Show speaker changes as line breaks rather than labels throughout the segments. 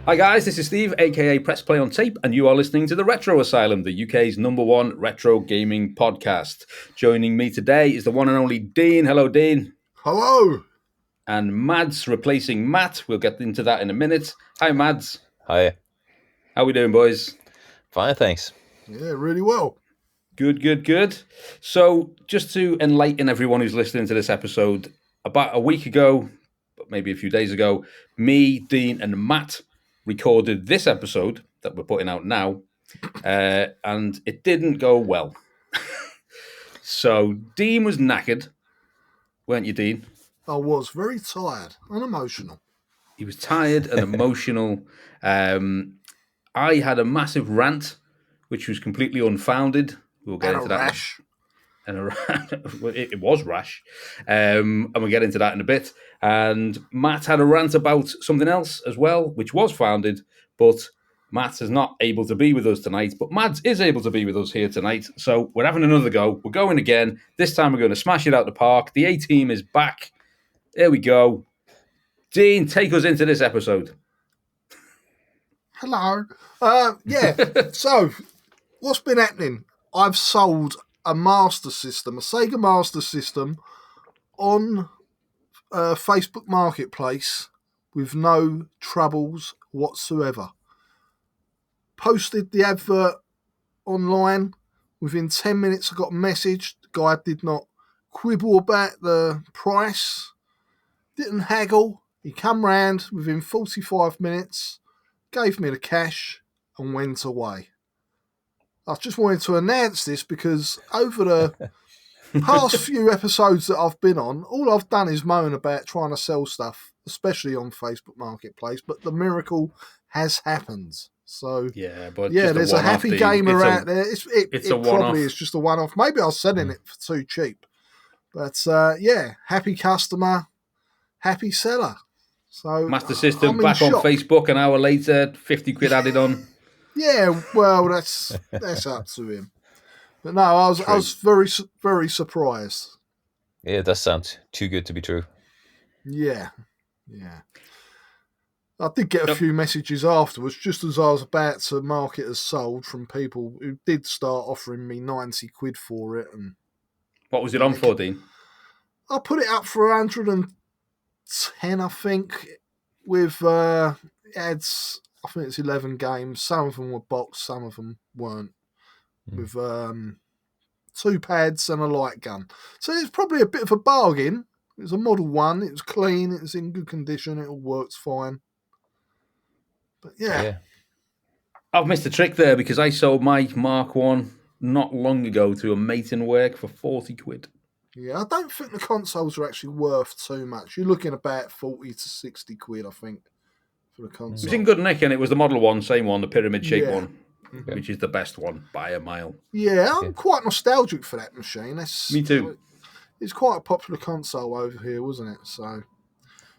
Hi guys, this is Steve, aka Press Play on Tape, and you are listening to the Retro Asylum, the UK's #1 retro gaming podcast. Joining me today is the one and only Dean. Hello, Dean.
Hello.
And Mads replacing Matt. We'll get into that in a minute. Hi, Mads.
Hi.
How we doing, boys?
Fine, thanks.
Yeah, really well.
Good. So, just to enlighten everyone who's listening to this episode, about a week ago, maybe a few days ago, me, Dean, and Matt recorded this episode that we're putting out now, and it didn't go well. So Dean was knackered, weren't you, Dean?
I was very tired and emotional.
He was tired and emotional. I had a massive rant, which was completely unfounded. We'll get into that.
Rash.
It was rash. And we'll get into that in a bit. And Matt had a rant about something else as well, which was founded, but Matt is not able to be with us tonight. But Matt is able to be with us here tonight. So we're having another go. We're going again. This time we're going to smash it out the park. The A-team is back. There we go. Dean, take us into this episode.
Hello. So, what's been happening? I've sold a Master System, a Sega Master System, on Facebook Marketplace with no troubles whatsoever. Posted the advert online. Within 10 minutes, I got a message. The guy did not quibble about the price, didn't haggle. He come round within 45 minutes, gave me the cash, and went away. I just wanted to announce this because over the past few episodes that I've been on, all I've done is moan about trying to sell stuff, especially on Facebook Marketplace, but the miracle has happened. So, there's a happy gamer out there. It probably is just a one-off. Maybe I was selling it for too cheap. But, happy customer, happy seller. So
Master System back on Facebook an hour later, 50 quid added on.
Yeah, well, that's up to him. But no, I was very, very surprised.
Yeah, that sounds too good to be true.
Yeah. I did get a few messages afterwards, just as I was about to mark it as sold, from people who did start offering me 90 quid for it. And
what was it on for, Dean?
I put it up for 110, I think, with ads. I think it's 11 games. Some of them were boxed, some of them weren't. With 2 pads and a light gun. So it's probably a bit of a bargain. It was a Model 1. It was clean. It was in good condition. It all works fine. But yeah.
I've missed a trick there because I sold my Mark 1 not long ago to a mate in work for 40 quid.
Yeah, I don't think the consoles are actually worth too much. You're looking about 40 to 60 quid, I think, for the console.
It was in good nick, and it was the Model 1, same one, the pyramid-shaped one, which is the best one by a mile.
Yeah, I'm quite nostalgic for that machine.
Me too.
It's quite a popular console over here, wasn't it? So,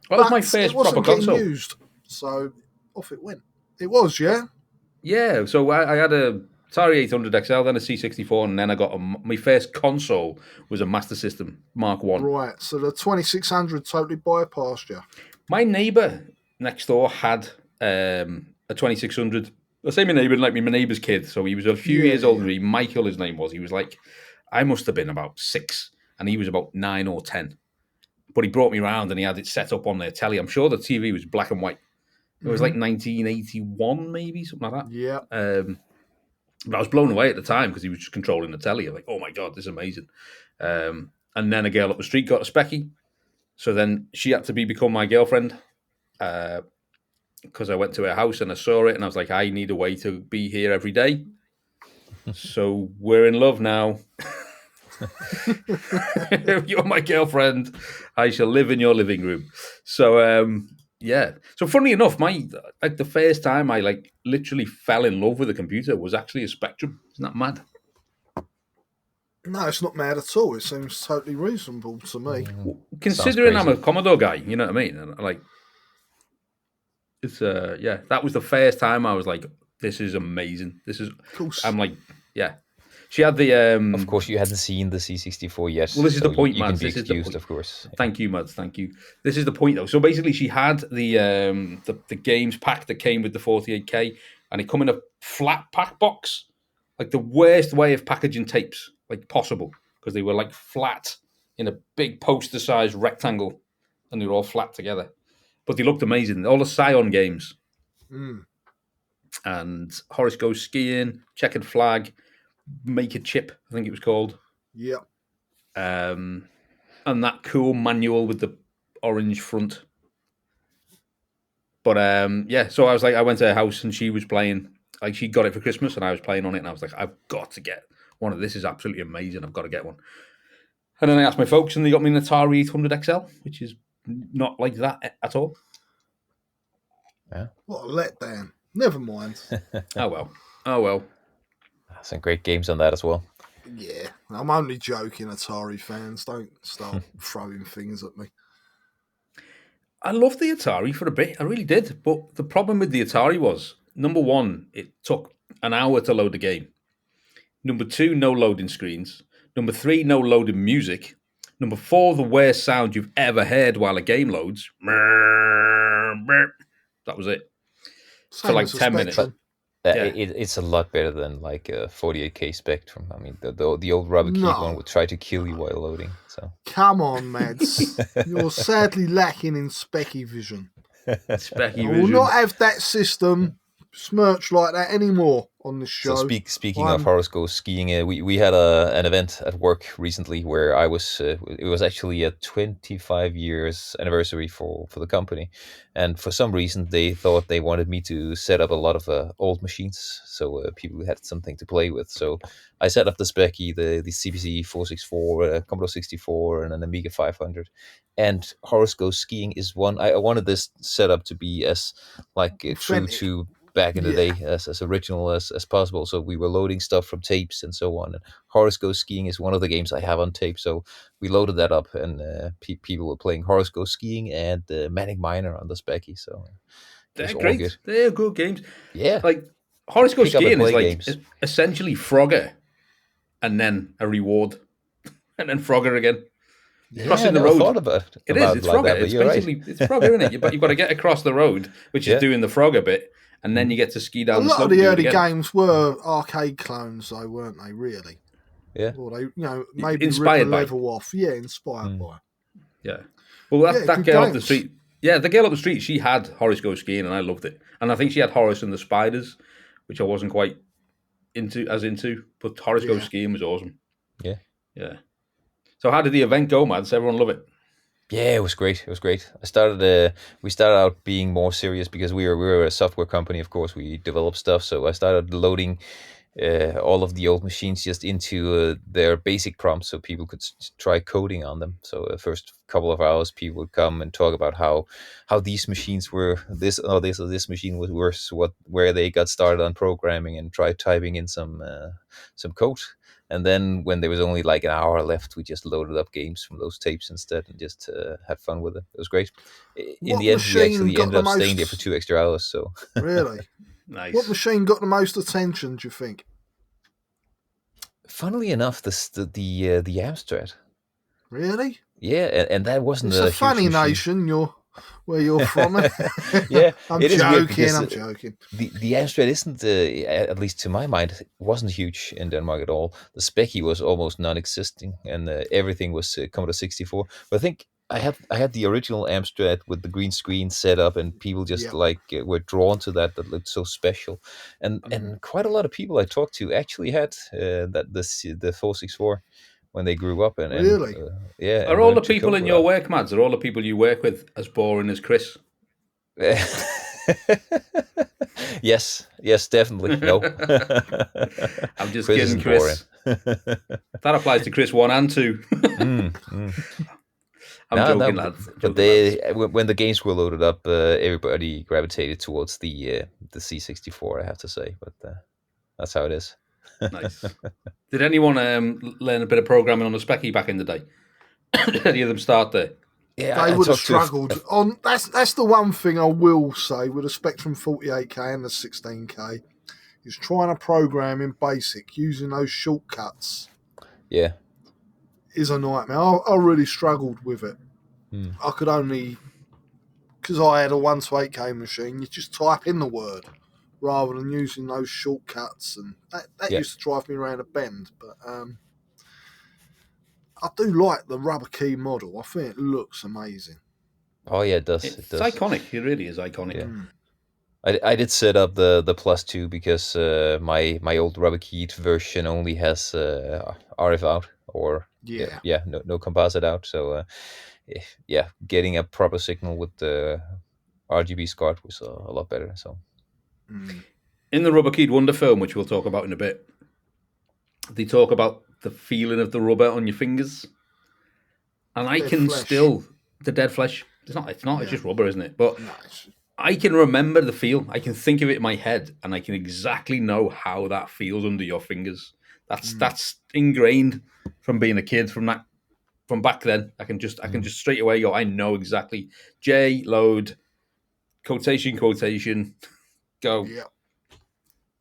well, that's my first proper console.
Used, so off it went. It was, yeah?
Yeah, so I had a Atari 800 XL, then a C64, and then I got my first console was a Master System, Mark 1.
Right, so the 2600 totally bypassed you.
My neighbour next door had a 2600. I say my neighbour, like my neighbour's kid, so he was a few years older than me. Michael, his name was. He was like, I must have been about 6, and he was about 9 or 10. But he brought me around, and he had it set up on their telly. I'm sure the TV was black and white. It was like 1981, maybe, something like that.
Yeah.
But I was blown away at the time because he was just controlling the telly. I'm like, oh my God, this is amazing. And then a girl up the street got a Specky. So then she had to become my girlfriend because I went to her house and I saw it and I was like, I need a way to be here every day. So we're in love now. You're my girlfriend. I shall live in your living room. So, yeah. So funny enough, the first time I literally fell in love with a computer was actually a Spectrum. Isn't that mad?
No, it's not mad at all. It seems totally reasonable to me.
Considering I'm a Commodore guy, you know what I mean? And it's that was the first time I was like, this is amazing. This is, I'm like, yeah. She had the.
Of course, you hadn't seen the C64 yet.
Well, this is
so
the point,
you
Mads.
can be
This is the
excused,
point.
of course.
Thank you, Mads. Thank you. This is the point, though. So basically, she had the games pack that came with the 48K, and it come in a flat pack box, like the worst way of packaging tapes like possible, because they were like flat in a big poster-sized rectangle, and they were all flat together. But they looked amazing. All the Scion games. And Horace Goes Skiing, Checkered Flag, Make a Chip, I think it was called.
Yep.
And that cool manual with the orange front. But so I went to her house and she was playing, like she got it for Christmas and I was playing on it and I was like, I've got to get one of this. Is absolutely amazing. I've got to get one. And then I asked my folks and they got me an Atari 800 XL, which is not like that at all.
Yeah.
What a letdown. Never mind.
Oh well.
Some great games on that as well.
Yeah, I'm only joking, Atari fans. Don't start throwing things at me.
I loved the Atari for a bit. I really did. But the problem with the Atari was, number one, it took an hour to load a game. Number two, no loading screens. Number three, no loading music. Number four, the worst sound you've ever heard while a game loads. That was it.
Same
for like
as a
10 minutes.
Spectrum.
It's a lot better than like a 48K Spectrum. I mean, the old rubber key one would try to kill you while loading. So
Come on, Mads. You're sadly lacking in specky vision.
Specky
I will
vision.
not have that system smirched like that anymore on this show.
So speaking of Horace Goes Skiing, we had an event at work recently where I was. It was actually a 25 years anniversary for the company, and for some reason they thought they wanted me to set up a lot of old machines, so people had something to play with. So I set up the Specky, the CPC 464, Commodore 64, and an Amiga 500. And Horace Goes Skiing is one. I wanted this setup to be as like true
Authentic.
to back in the day, as original as possible. So we were loading stuff from tapes and so on. And Horace Goes Skiing is one of the games I have on tape. So we loaded that up, and people were playing Horace Goes Skiing and Manic Miner on the Specky. So
They're
all
great.
good.
They're good games.
Yeah,
Like Horace Goes
Pick up and
Skiing is
play
like
games.
essentially Frogger, and then a reward, and then Frogger again. Crossing
I
the
never
road.
thought about
It is. It's
like
Frogger.
that, but
It's
you're right.
basically it's Frogger, isn't it? But you've got to get across the road, which is doing the Frogger bit, and then you get to ski
A
down the
lot
slope.
of the
and do it
early
again.
games were arcade clones, though, weren't they? Really?
Yeah.
Or they, maybe
Inspired
rip a
by.
level off. Yeah, inspired by.
Yeah. Well, that
good
girl up the
games.
street. Yeah, the girl up the street. She had Horace Goes Skiing, and I loved it. And I think she had Horace and the Spiders, which I wasn't quite into. But Horace Goes Skiing was awesome.
Yeah.
Yeah. So how did the event go, man? Does everyone love it?
Yeah, it was great. It was great. We started out being more serious because we were a software company. Of course, we developed stuff. So I started loading all of the old machines just into their basic prompts, so people could try coding on them. So the first couple of hours, people would come and talk about how these machines were this machine was worse, where they got started on programming, and try typing in some code. And then when there was only like an hour left, we just loaded up games from those tapes instead and just had fun with it. It was great. In the end, we actually ended up staying there for 2 extra hours. So
Really?
Nice.
What machine got the most attention, do you think?
funnily enough, the Amstrad.
Really?
Yeah, and that wasn't
It's a
huge
funny
machine.
nation, where you're from.
Yeah,
I'm
it is weird
joking,
because,
I'm joking.
The Amstrad isn't, at least to my mind, wasn't huge in Denmark at all. The Specky was almost non-existing, and everything was Commodore 64. But I think I had the original Amstrad with the green screen set up, and people just were drawn to that looked so special. And quite a lot of people I talked to actually had the 464 when they grew up. And
Really?
yeah.
Are all the people in your work, Mads? Are all the people you work with as boring as Chris?
Yes, definitely. No.
I'm just
Chris
kidding,
isn't
Chris. That applies to Chris 1 and 2. I'm joking, lads.
But when the games were loaded up, everybody gravitated towards the C64, I have to say. But that's how it is.
Nice. Did anyone learn a bit of programming on the Specky back in the day? Did any of them start there?
Yeah,
They
I
would have
talked to
struggled. That's the one thing I will say with the Spectrum 48K and the 16K is trying to program in BASIC using those shortcuts.
Yeah.
Is a nightmare. I really struggled with it. I could only, because I had a 128K machine, you just type in the word rather than using those shortcuts, and that used to drive me around a bend. But I do like the rubber key model. I think it looks amazing.
Oh yeah, it does.
It's iconic. It really is iconic.
Yeah. I did set up the +2 because my old rubber keyed version only has RF out or no composite out. So getting a proper signal with the RGB SCART was a lot better. So
in the Rubber Keyed Wonder film, which we'll talk about in a bit, they talk about the feeling of the rubber on your fingers, and I can still the dead flesh. It's not. It's just rubber, isn't it? But I can remember the feel. I can think of it in my head, and I can exactly know how that feels under your fingers. That's ingrained from being a kid. From back then, I can just straight away go. I know exactly. J load, quotation, go.
Yeah.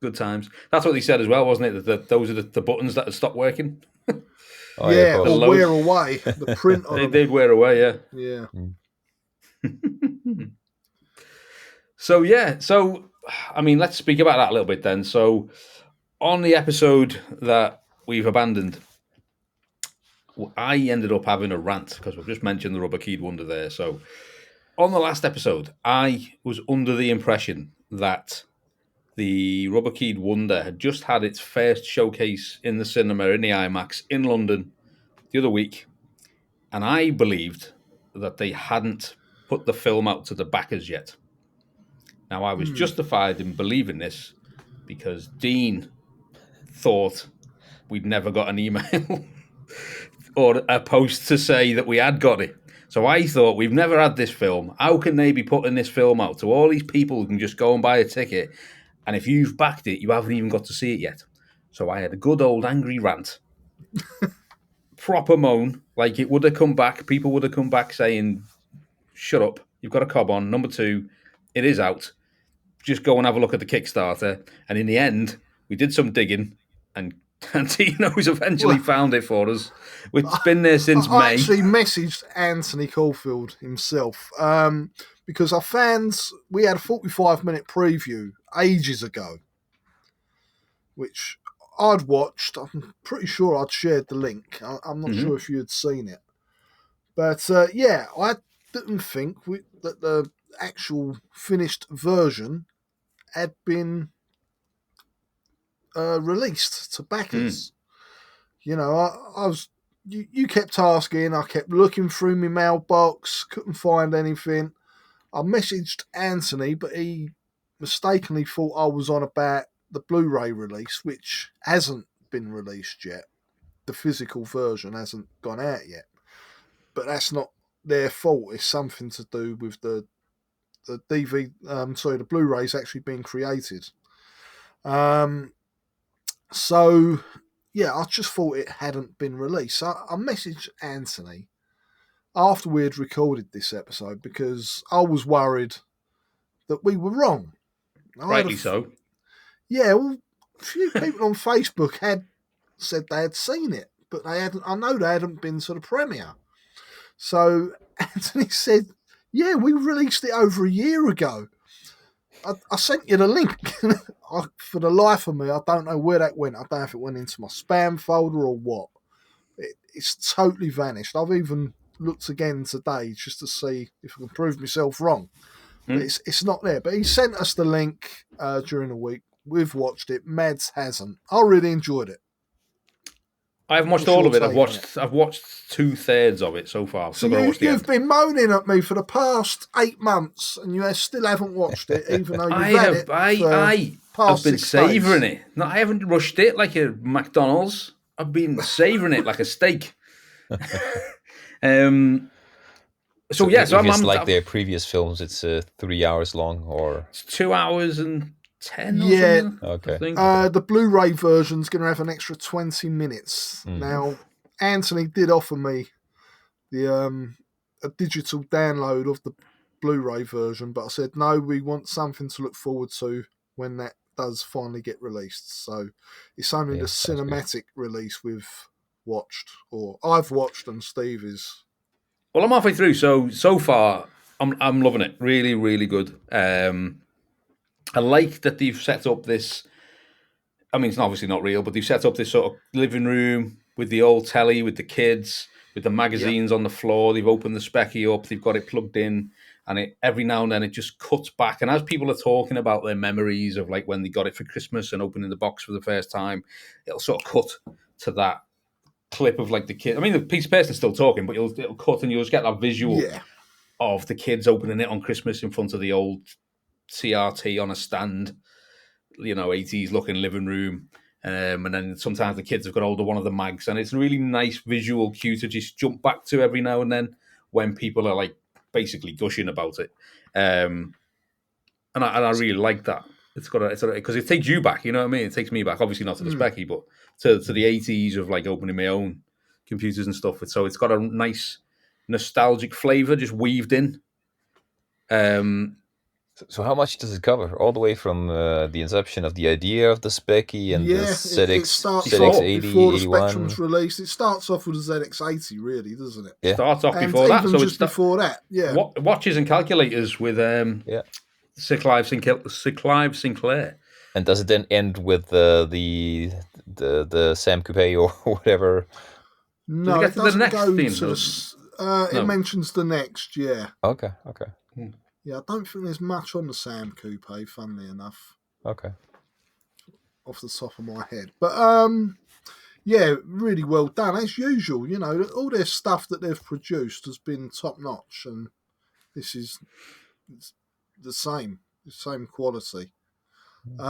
Good times. That's what they said as well, wasn't it? That those are the buttons that had stopped working.
Or wear away. The print on them.
They'd wear away. Yeah.
Yeah.
So I mean, let's speak about that a little bit then. So on the episode that we've abandoned, I ended up having a rant because we've just mentioned the Rubber Keyed Wonder there. So on the last episode, I was under the impression that the Rubber Keyed Wonder had just had its first showcase in the cinema, in the IMAX, in London the other week. And I believed that they hadn't put the film out to the backers yet. Now, I was justified in believing this because Dean thought we'd never got an email or a post to say that we had got it. So I thought, we've never had this film. How can they be putting this film out to all these people who can just go and buy a ticket? And if you've backed it, you haven't even got to see it yet. So I had a good old angry rant. Proper moan. Like it would have come back. People would have come back saying, shut up. You've got a cob on. Number 2, it is out. Just go and have a look at the Kickstarter. And in the end, we did some digging and Tino's eventually found it for us. It's been there since May.
I actually messaged Anthony Caulfield himself because our fans, we had a 45-minute preview ages ago, which I'd watched. I'm pretty sure I'd shared the link. I'm not sure if you had seen it. But I didn't think that the actual finished version had been released to backers. You know, I was. You kept asking. I kept looking through my mailbox. Couldn't find anything. I messaged Anthony, but he mistakenly thought I was on about the Blu-ray release, which hasn't been released yet. The physical version hasn't gone out yet. But that's not their fault. It's something to do with the the Blu-ray's actually being created. So, yeah, I just thought it hadn't been released. So I messaged Anthony after we had recorded this episode because I was worried that we were wrong.
Rightly so.
Yeah, well, a few people on Facebook had said they had seen it, but they hadn't. I know they hadn't been to the premiere. So Anthony said, yeah, we released it over a year ago. I sent you the link. For the life of me, I don't know where that went. I don't know if it went into my spam folder or what. It's totally vanished. I've even looked again today just to see if I can prove myself wrong. But it's not there. But he sent us the link during the week. We've watched it. Mads hasn't. I really enjoyed it.
I haven't watched all of it. I've watched 2/3 of it so far.
So you've been moaning at me for the past 8 months, and you still haven't watched it, even though you've had it.
I have been savouring it. No, I haven't rushed it like a McDonald's. I've been savouring it like a steak. I'm
like their previous films. It's 3 hours long, or
it's 2 hours and 10.
Yeah.
Okay.
I think.
The Blu-ray version's going to have an extra 20 minutes. Now, Anthony did offer me the a digital download of the Blu-ray version, but I said no. We want something to look forward to when that does finally get released. So it's only the cinematic release we've watched, or I've watched, and Steve is.
Well, I'm halfway through, so far I'm loving it. Really, really good. I like that they've set up this. I mean, it's obviously not real, but they've set up this sort of living room with the old telly, with the kids, with the magazines on the floor. They've opened the specky up. They've got it plugged in, and every now and then it just cuts back. And as people are talking about their memories of like when they got it for Christmas and opening the box for the first time, it'll sort of cut to that clip of like the kid. I mean, the person's still talking, but it'll cut and you'll just get that visual of the kids opening it on Christmas in front of the old CRT on a stand, 80s looking living room. And then sometimes the kids have got hold of one of the mags, and it's a really nice visual cue to just jump back to every now and then when people are like basically gushing about it. And I really like that. It's because it takes you back, you know what I mean? It takes me back, obviously not to the specky, but to the 80s of like opening my own computers and stuff. So it's got a nice nostalgic flavour just weaved in.
So how much does it cover? All the way from the inception of the idea of the specky and the ZX80,
it starts off before the
81.
Spectrum's released. It starts off with the ZX80, really, doesn't it?
Yeah.
Starts off
And
before that.
even
So
just before that,
watches and calculators with Sir Clive Sinclair.
And does it then end with the Sam Coupe or whatever?
No, it doesn't go to it mentions the next,
Okay.
Yeah, I don't think there's much on the Sam Coupe, funnily enough.
Okay.
Off the top of my head. But, really well done. As usual, all their stuff that they've produced has been top-notch, and this is the same quality.
We've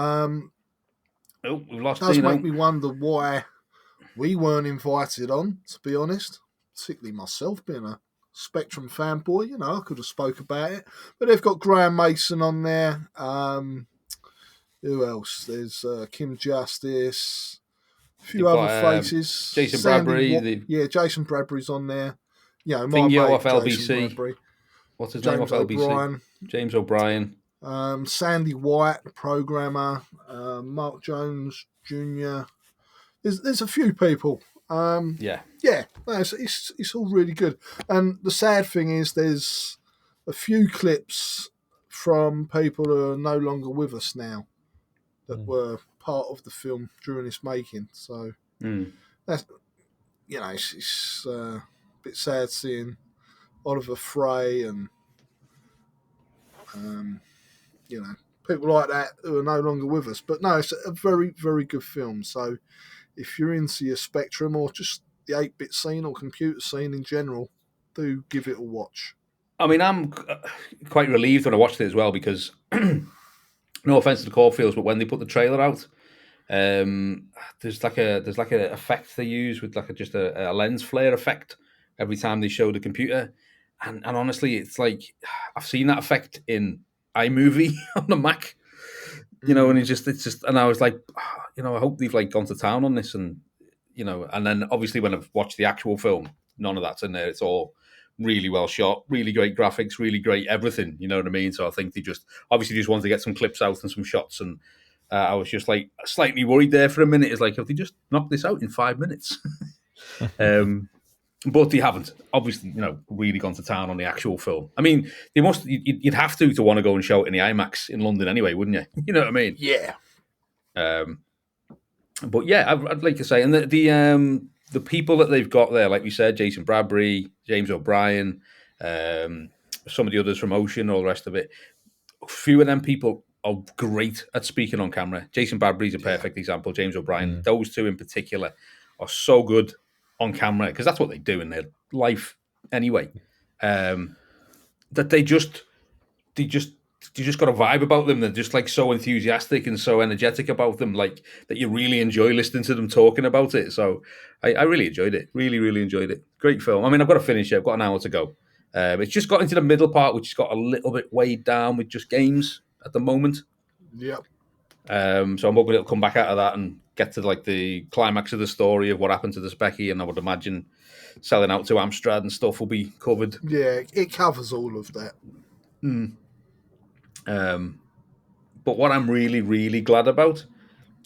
lost
It does
Dino.
make me wonder why we weren't invited on, to be honest. Particularly myself, being a Spectrum fanboy, I could have spoke about it. But they've got Graham Mason on there. Who else? There's Kim Justice. A few other faces.
Jason Bradbury.
Jason Bradbury's on there. My
Thingo
mate,
off LBC.
Jason Bradbury.
What's his name off LBC? James O'Brien.
Sandy White, the programmer. Mark Jones Jr. There's a few people. It's all really good. And the sad thing is there's a few clips from people who are no longer with us now that were part of the film during its making. So that's it's a bit sad seeing Oliver Frey and people like that who are no longer with us. But no, it's a very, very good film. So if you're into your Spectrum or just the 8-bit scene or computer scene in general, do give it a watch.
I mean, I'm quite relieved when I watched it as well because, no offense to the Caulfields, but when they put the trailer out, there's like a effect they use with like just a lens flare effect every time they show the computer, and honestly, it's like I've seen that effect in iMovie on the Mac, and it's just, and I was like, I hope they've like gone to town on this, and and then obviously when I've watched the actual film, none of that's in there. It's all really well shot, really great graphics, really great everything. You know what I mean? So I think they just wanted to get some clips out and some shots, and I was just like slightly worried there for a minute. It's like, have they just knocked this out in 5 minutes? But they haven't. Obviously, really gone to town on the actual film. I mean, they must. You'd have to want to go and show it in the IMAX in London anyway, wouldn't you? You know what I mean?
Yeah.
But yeah, I'd like to say, and the people that they've got there, like you said, Jason Bradbury, James O'Brien, some of the others from Ocean, all the rest of it. A few of them people are great at speaking on camera. Jason Bradbury's a perfect example. James O'Brien, those two in particular are so good on camera because that's what they do in their life anyway. That they just got a vibe about them. They're just like so enthusiastic and so energetic about them, like that you really enjoy listening to them talking about it. So I really enjoyed it. Really, really enjoyed it. Great film. I mean, I've got to finish it. I've got an hour to go. It's just got into the middle part, which has got a little bit weighed down with just games at the moment.
Yep.
So I'm hoping it'll come back out of that and get to like the climax of the story of what happened to the Specky, and I would imagine selling out to Amstrad and stuff will be covered.
Yeah, it covers all of that.
But what I'm really, really glad about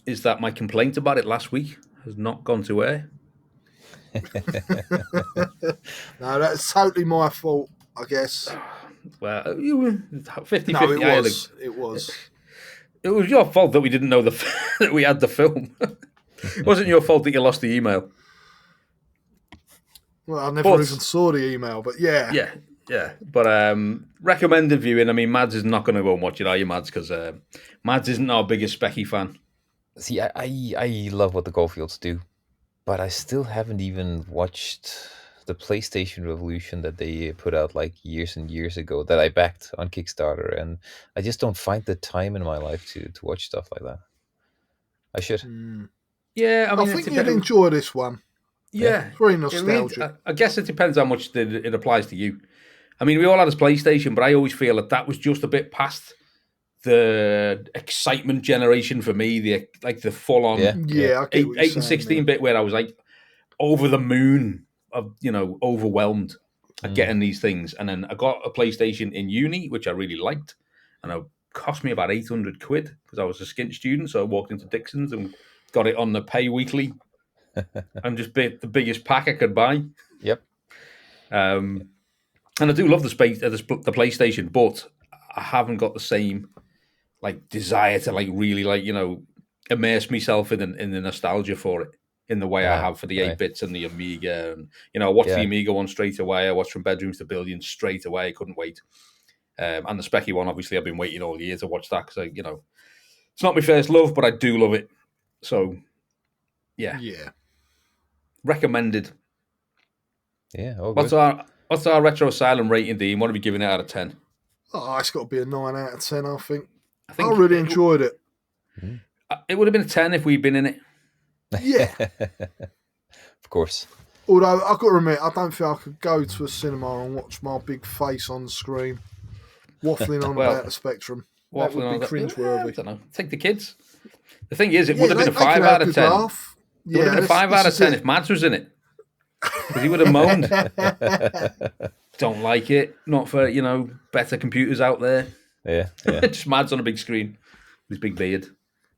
is that my complaint about it last week has not gone to air.
No, that's totally my fault, I guess.
Well, you were 50-50.
No, it was. It was.
It was your fault that we didn't know that we had the film. It wasn't your fault that you lost the email.
Well, I never even saw the email, but yeah.
Yeah. But recommended viewing. I mean, Mads is not going to go and watch it, are you, Mads? Because Mads isn't our biggest Specky fan.
See, I love what the Caulfields do, but I still haven't even watched the PlayStation Revolution that they put out like years and years ago that I backed on Kickstarter, and I just don't find the time in my life to watch stuff like that. I should.
Yeah, I mean,
I think you'd enjoy this one.
Yeah.
It's very nostalgic.
I guess it depends how much it applies to you. I mean, we all had a PlayStation, but I always feel that was just a bit past the excitement generation for me. The full on,
I get
8 and 16-bit, where I was like over the moon of overwhelmed at getting these things. And then I got a PlayStation in uni, which I really liked, and it cost me about £800 because I was a skint student. So I walked into Dixon's and got it on the pay weekly, and just bit the biggest pack I could buy.
Yep.
And I do love the PlayStation, but I haven't got the same desire to really immerse myself in the nostalgia for it in the way I have for the 8-bits and the Amiga. And I watched the Amiga one straight away. I watched From Bedrooms to Billions straight away. I couldn't wait. And the Specky one, obviously, I've been waiting all year to watch that because it's not my first love, but I do love it. So yeah, recommended.
Yeah.
What's our Retro Asylum rating, Dean? What are we giving it out of 10?
Oh, it's got to be a 9 out of 10, I think. I really enjoyed it.
It would have been a 10 if we'd been in it.
Yeah.
Of course.
Although, I've got to admit, I don't think I could go to a cinema and watch my big face on the screen waffling on about the Spectrum. That would be cringeworthy.
I don't know. Take the kids. The thing is, it would have been a 5 out of 10.
Laugh.
It would have been a 5 out of 10 if Mads was in it. Because he would have moaned. Don't like it. Not for, better computers out there.
Yeah.
Just Mads on a big screen with his big beard.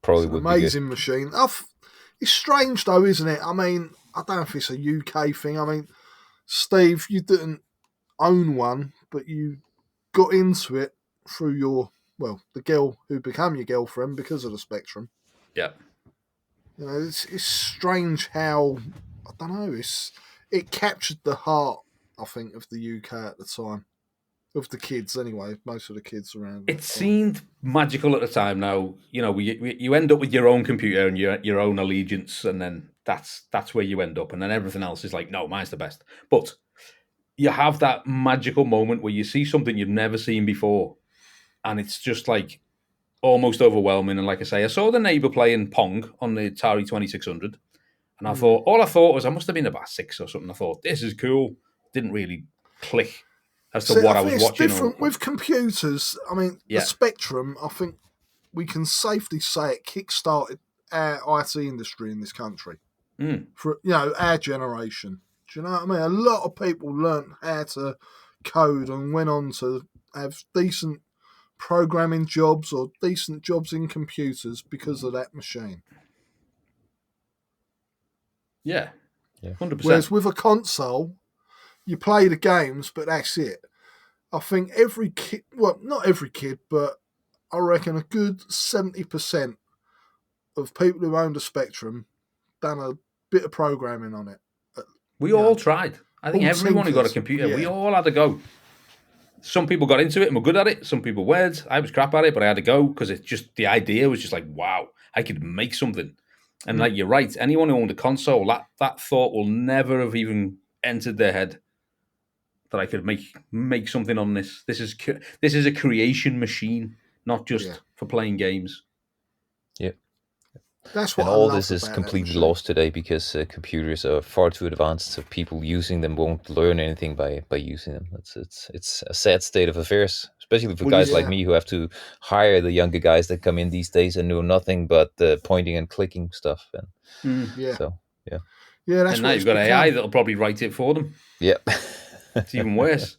Probably
it's
would
an amazing machine. It's strange though, isn't it? I mean, I don't know if it's a UK thing. I mean, Steve, you didn't own one, but you got into it through the girl who became your girlfriend because of the Spectrum.
Yeah.
It's strange how, I don't know, it captured the heart, I think, of the UK at the time. Of the kids, anyway. Most of the kids around.
It seemed magical at the time. Now, you end up with your own computer and your own allegiance, and then that's where you end up. And then everything else is like, no, mine's the best. But you have that magical moment where you see something you've never seen before, and it's just almost overwhelming. And like I say, I saw the neighbour playing Pong on the Atari 2600, and I thought, I must have been about 6 or something. I thought, this is cool. Didn't really click as to what I was watching.
It's different with computers. I mean, the Spectrum, I think we can safely say it kick-started our IT industry in this country. For our generation. Do you know what I mean? A lot of people learnt how to code and went on to have decent programming jobs or decent jobs in computers because of that machine.
Yeah. 100%.
Whereas with a console, you play the games, but that's it. I think every kid, well, not every kid, but I reckon a good 70% of people who owned a Spectrum done a bit of programming on it.
We all tried. I think everyone who got a computer, we all had to go. Some people got into it and were good at it. Some people weren't. I was crap at it, but I had to go because the idea was just like, wow, I could make something. And you're right, anyone who owned a console, that thought will never have even entered their head that I could make something on this. This is a creation machine, not just for playing games.
Yeah.
That's what
and
I
all
love
this is
about
completely lost today because computers are far too advanced, so people using them won't learn anything by using them. It's a sad state of affairs, especially for guys like me who have to hire the younger guys that come in these days and know nothing but the pointing and clicking stuff. And so
that's
and now you've got AI that'll probably write it for them.
Yeah,
it's even worse.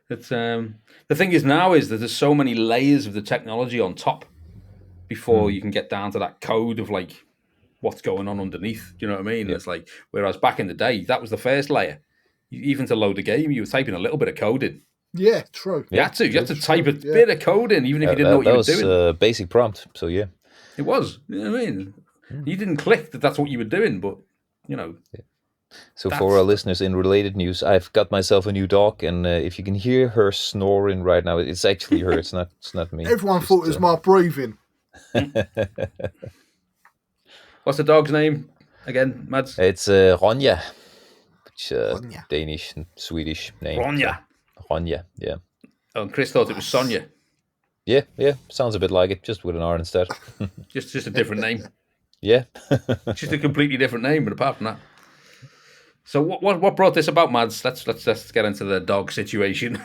It's the thing is now is that there's so many layers of the technology on top before you can get down to that code of like what's going on underneath. Do you know what I mean?
Yeah.
It's like, whereas back in the day, that was the first layer. Even to load a game, you were typing a little bit of code in.
Yeah, true.
You had to. You had to type a
yeah.
bit of code in, even if you didn't know what you were doing.
That was basic prompt, so yeah.
It was. You know what I mean? You didn't click that that's what you were doing, but, you know.
Yeah. So for our listeners in related news, I've got myself a new dog, and if you can hear her snoring right now, it's actually her. It's not me.
Everyone thought it was my breathing.
What's the dog's name again, Mads?
It's Ronja, which
Ronja.
Danish and Swedish name.
Ronja.
Ronja, yeah.
Oh, and Chris thought it was Sonia.
Yeah, sounds a bit like it, just with an R instead.
just a different name.
Yeah.
Just a completely different name, but apart from that. So what brought this about, Mads? Let's get into the dog situation.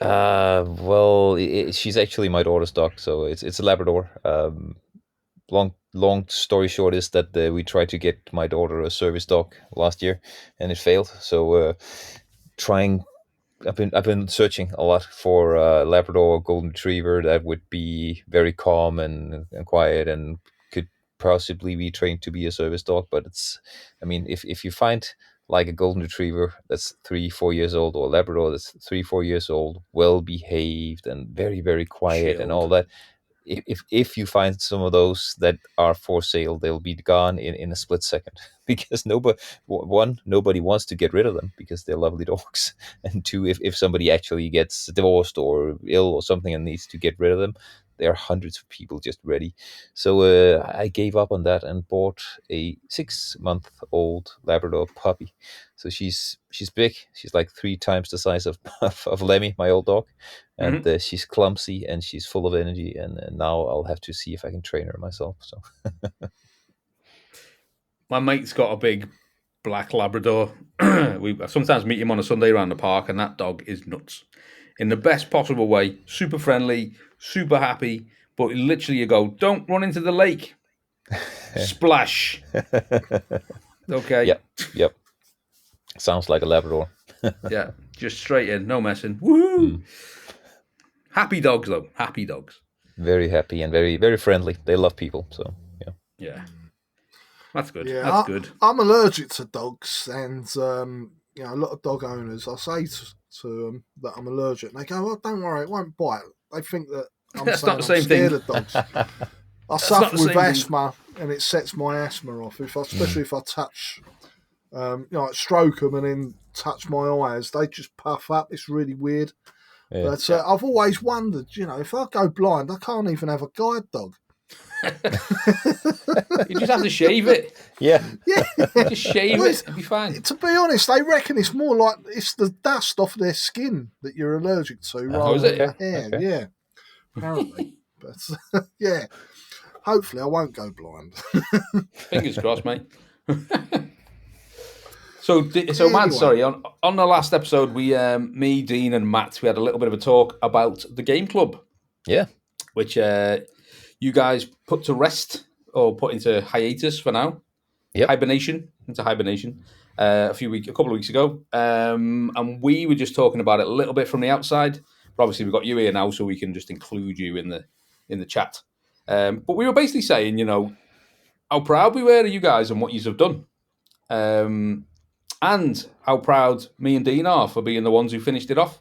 Well, she's actually my daughter's dog, so it's a Labrador. Long story short is that we tried to get my daughter a service dog last year, and it failed. So I've been searching a lot for a Labrador or Golden Retriever that would be very calm and quiet and could possibly be trained to be a service dog. But if you find like a Golden Retriever that's 3-4 years old, or a Labrador that's 3-4 years old, well behaved and very, very quiet,
Chilled.
and all that, if you find some of those that are for sale, they'll be gone in a split second, because nobody wants to get rid of them because they're lovely dogs, and two, if somebody actually gets divorced or ill or something and needs to get rid of them, there are hundreds of people just ready. So I gave up on that and bought a 6-month-old Labrador puppy. So she's big. She's like 3 times the size of Lemmy, my old dog. And she's clumsy and she's full of energy. And now I'll have to see if I can train her myself. So
My mate's got a big black Labrador. We sometimes meet him on a Sunday around the park, and that dog is nuts. In the best possible way, super friendly, super happy, but literally you go, don't run into the lake. Splash. Okay.
Yep. Sounds like a Labrador.
Yeah, just straight in, no messing. Woo! Happy dogs, though. Happy dogs.
Very happy and very, very friendly. They love people, so yeah.
Yeah. That's good.
Yeah,
That's good.
I'm allergic to dogs, and a lot of dog owners, I say to them that I'm allergic, and they go, "Oh, don't worry, it won't bite." They think that I'm
That's not the same
scared
thing.
of dogs. I
not
suffer
the
with
same thing.
asthma, and it sets my asthma off. Especially if I touch, like stroke them and then touch my eyes, they just puff up. It's really weird.
Yeah.
But I've always wondered, if I go blind, I can't even have a guide dog.
You just have to shave it.
Yeah.
Just shave it. It'll be fine.
To be honest, they reckon it's more like it's the dust off their skin that you're allergic to rather
is
than
it?
the hair.
Okay.
Yeah, apparently. But yeah, hopefully I won't go blind.
Fingers crossed, mate. So Matt, sorry, on the last episode, we, me, Dean, and Matt, we had a little bit of a talk about the game club.
Yeah.
Which you guys put to rest or put into hiatus for now.
Yep.
Hibernation, a couple of weeks ago. And we were just talking about it a little bit from the outside. But obviously, we've got you here now, so we can just include you in the chat. But we were basically saying, how proud we were of you guys and what you have done. And how proud me and Dean are for being the ones who finished it off.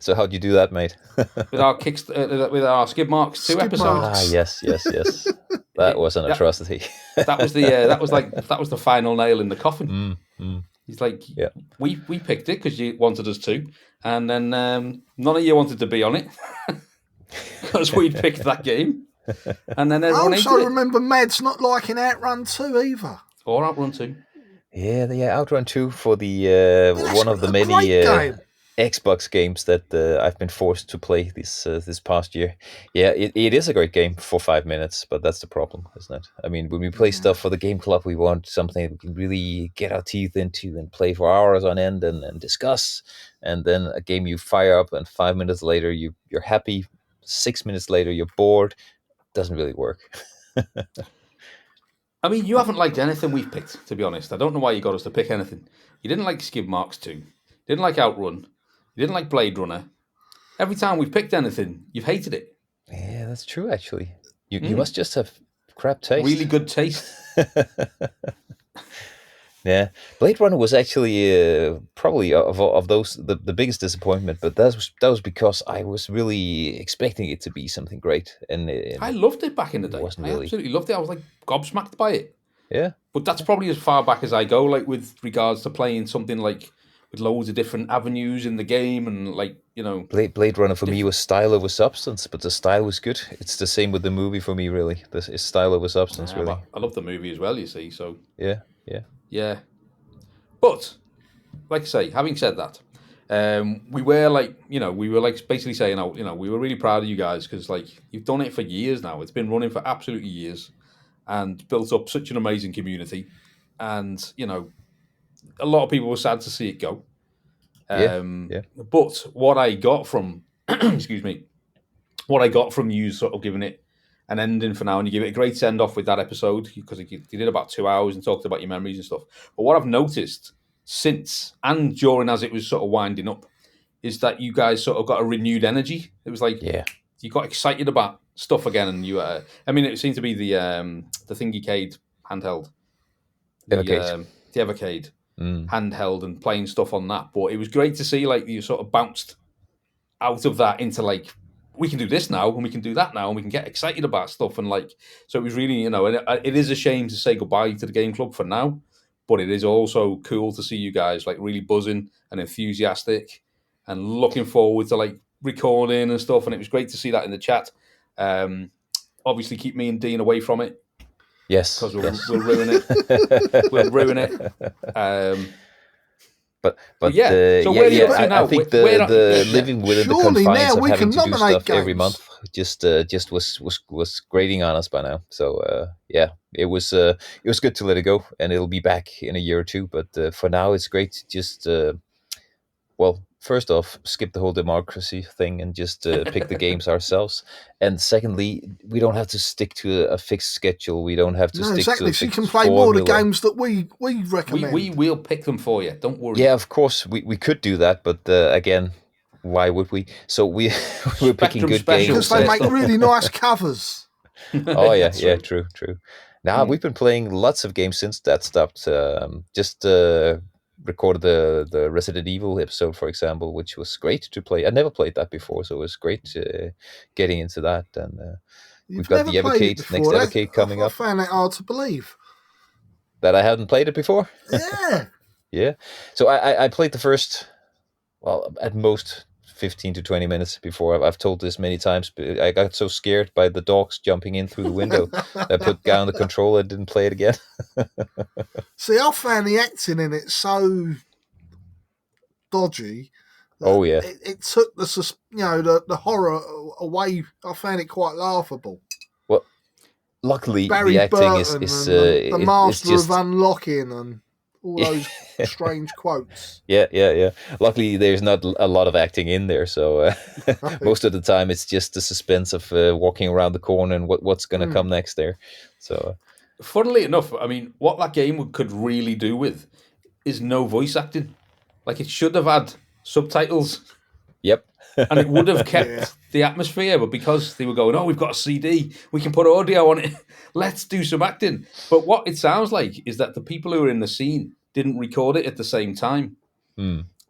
So how'd you do that, mate?
with our Skid Marks 2
Skid
episode.
Marks.
Yes. That was an atrocity.
That was the final nail in the coffin. He's like, we picked it because you wanted us to, and then none of you wanted to be on it because we'd picked that game, and then
I
everyone
also
hated it.
remember Mads not liking Outrun 2 either.
Or Outrun 2.
Yeah, Outrun 2 for the one of the many
game.
Xbox games that I've been forced to play this past year. Yeah, it is a great game for 5 minutes, but that's the problem, isn't it? I mean, when we play stuff for the game club, we want something we can really get our teeth into and play for hours on end and discuss. And then a game you fire up, and 5 minutes later you're happy. 6 minutes later you're bored. Doesn't really work.
I mean, you haven't liked anything we've picked, to be honest. I don't know why you got us to pick anything. You didn't like Skid Marks 2. You didn't like Outrun. You didn't like Blade Runner. Every time we've picked anything, you've hated it.
Yeah, that's true. Actually, you must just have crap taste.
Really good taste.
Yeah, Blade Runner was actually probably of those the biggest disappointment, but that was because I was really expecting it to be something great, and
I loved it back in the day.
wasn't
I
really.
absolutely loved it. I was like gobsmacked by it.
Yeah,
But that's probably as far back as I go, like with regards to playing something like with loads of different avenues in the game, and like
Blade Runner for me was style over substance, but the style was good. It's the same with the movie for me, really. This is style over substance, really.
I love the movie as well. You see, so
yeah.
But like I say, having said that, we were like, we were like basically saying, we were really proud of you guys because like you've done it for years now. It's been running for absolutely years, and built up such an amazing community, and a lot of people were sad to see it go. But what I got from, excuse me, what I got from you sort of giving it an ending for now, and you give it a great send off with that episode because you did about 2 hours and talked about your memories and stuff. But what I've noticed since and during as it was sort of winding up is that you guys sort of got a renewed energy. It was like you got excited about stuff again, and you. It seemed to be the Thingycade handheld, the Evercade handheld, and playing stuff on that. But it was great to see like you sort of bounced out of that into like, we can do this now and we can do that now and we can get excited about stuff, and like, so it was really, and it is a shame to say goodbye to the game club for now, but it is also cool to see you guys like really buzzing and enthusiastic and looking forward to like recording and stuff, and it was great to see that in the chat. Obviously keep me and Dean away from it.
Yes,
because we'll ruin it. We'll ruin it.
But
yeah. So where are you up to now?
I think the living within the confines of having to do stuff every month just was grating on us by now. So it was good to let it go, and it'll be back in a year or two. But for now, it's great to just first off, skip the whole democracy thing and just pick the games ourselves. And secondly, we don't have to stick to a fixed schedule. We don't have to stick to a fixed
so you can play
formula.
more of the games that we recommend.
We will pick them for you. Don't worry.
Yeah, of course, we could do that. But again, why would we? So we're picking good games.
Because they make really nice covers.
Oh, yeah, true. Now, we've been playing lots of games since that stopped. Recorded the Resident Evil episode, for example, which was great to play. I never played that before, so it was great getting into that. And we've got the Evercade, next Evercade coming up.
I found it hard to believe
that I hadn't played it before.
Yeah.
Yeah. So I played the first, at most 15 to 20 minutes before. I've told this many times, but I got so scared by the dogs jumping in through the window. I put down the controller and didn't play it again.
See, I found the acting in it so dodgy.
Oh yeah,
it took the horror away. I found it quite laughable.
Well, luckily
Barry
the acting
Burton
is
the master
it's just...
of unlocking and all those strange quotes.
Yeah. Luckily, there's not a lot of acting in there, so most of the time it's just the suspense of walking around the corner and what's going to come next there. So,
funnily enough, I mean, what that game could really do with is no voice acting. Like, it should have had subtitles.
Yep.
And it would have kept the atmosphere, but because they were going, we've got a CD, we can put audio on it, let's do some acting. But what it sounds like is that the people who are in the scene didn't record it at the same time.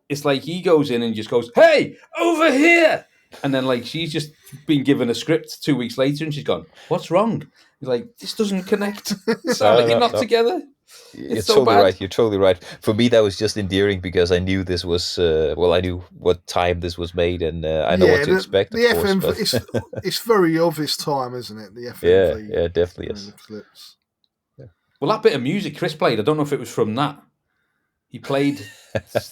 It's like he goes in and just goes, hey, over here! And then like she's just been given a script 2 weeks later and she's gone, what's wrong? He's like, this doesn't connect. It's not together.
It's
so
totally
bad.
right. You're totally right. For me, that was just endearing because I knew this was. I knew what time this was made, and I know what to expect.
The FM, it's very of its time, isn't it? The FM.
Yeah, definitely is.
Clips. Yeah. Well, that bit of music Chris played, I don't know if it was from that. He played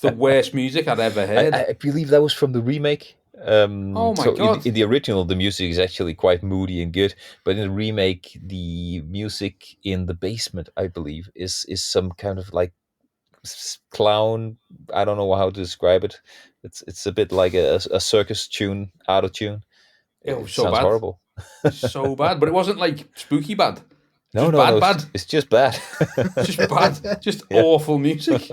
the worst music I'd ever heard.
I believe that was from the remake.
Oh my God.
In the original, the music is actually quite moody and good, but in the remake, the music in the basement, I believe, is some kind of like clown. I don't know how to describe it. It's a bit like a circus tune, out of tune.
It
sounds
bad.
horrible.
So bad, but it wasn't like spooky bad.
No,
bad.
It's just bad.
Just bad. Just awful music.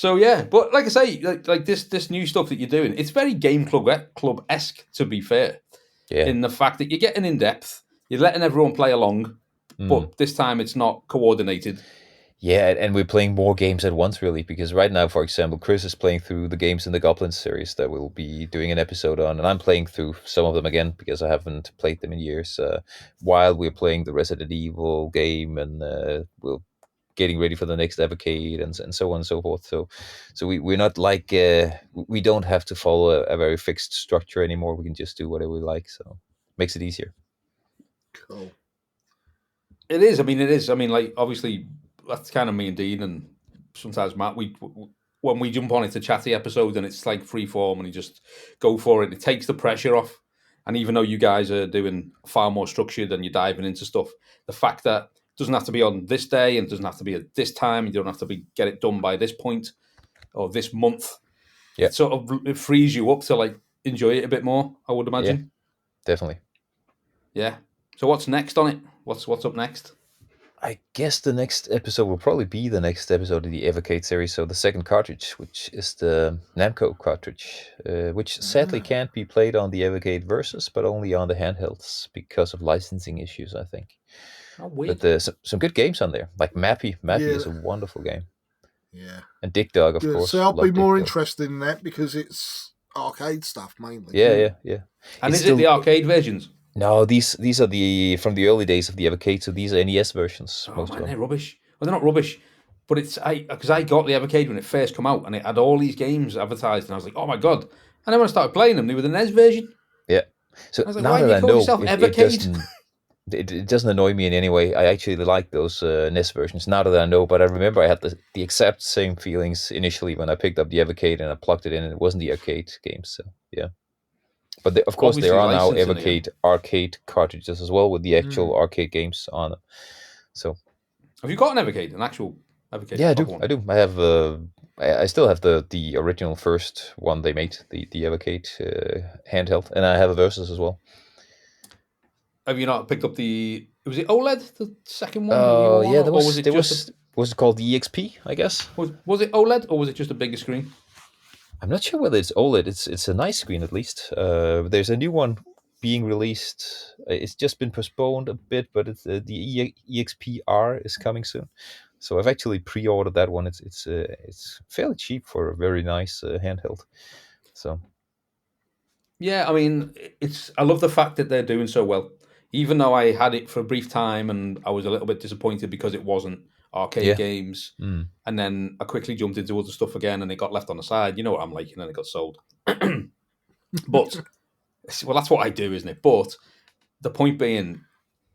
So yeah, but like I say, like this new stuff that you're doing, it's very Game Club-esque, to be fair.
Yeah.
In the fact that you're getting in depth, you're letting everyone play along, but this time it's not coordinated.
Yeah, and we're playing more games at once, really, because right now, for example, Chris is playing through the games in the Goblins series that we'll be doing an episode on, and I'm playing through some of them again because I haven't played them in years, while we're playing the Resident Evil game, and we're getting ready for the next Evocade, and so on and so forth. So we're not like, we don't have to follow a very fixed structure anymore. We can just do whatever we like, so makes it easier.
Cool.
It is. I mean, like, obviously, that's kind of me and Dean, and sometimes Matt. When we jump on, it's a chatty episode, and it's like free form, and you just go for it. It takes the pressure off. And even though you guys are doing far more structured and you're diving into stuff, the fact that it doesn't have to be on this day and it doesn't have to be at this time, you don't have to get it done by this point or this month.
Yeah,
it frees you up to like enjoy it a bit more, I would imagine.
Yeah, definitely.
Yeah. So what's next on it? What's up next?
I guess the next episode will probably be the next episode of the Evocade series, so the second cartridge, which is the Namco cartridge, which sadly can't be played on the Evocade Versus, but only on the handhelds because of licensing issues, I think.
Oh, weird.
But there's some good games on there, like Mappy. Mappy is a wonderful game.
Yeah.
And Dig Dug, of course.
So I'll be more interested in that because it's arcade stuff mainly.
Yeah.
And is it the arcade versions?
No, these are from the early days of the Evocade, so these are NES versions.
Oh man, they're rubbish. Well, they're not rubbish, but because I got the Evocade when it first came out, and it had all these games advertised, and I was like, oh my god! And then when I started playing them, they were the NES version.
Yeah. So
I was like,
now
why
that I know, it doesn't annoy me in any way. I actually like those NES versions now that I know, but I remember I had the exact same feelings initially when I picked up the Evocade and I plugged it in, and it wasn't the arcade game. So yeah. But of course, there are now Evocade arcade cartridges as well with the actual arcade games on them. So,
have you got an Evocade, an actual Evocade?
Yeah, I do. I have. I still have the original first one they made, the Evocade handheld, and I have a Versus as well.
Have you not picked up was it OLED, the second one?
Yeah, was it called the EXP, I guess?
Was it OLED, or was it just a bigger screen?
I'm not sure whether it's OLED. It's a nice screen, at least. There's a new one being released. It's just been postponed a bit, but it's, the EXP-R is coming soon. So I've actually pre-ordered that one. It's fairly cheap for a very nice handheld. So
yeah, I mean, I love the fact that they're doing so well. Even though I had it for a brief time and I was a little bit disappointed because it wasn't arcade games, and then I quickly jumped into other stuff again, and it got left on the side. You know what I'm like, and then it got sold. But well, that's what I do, isn't it? But the point being,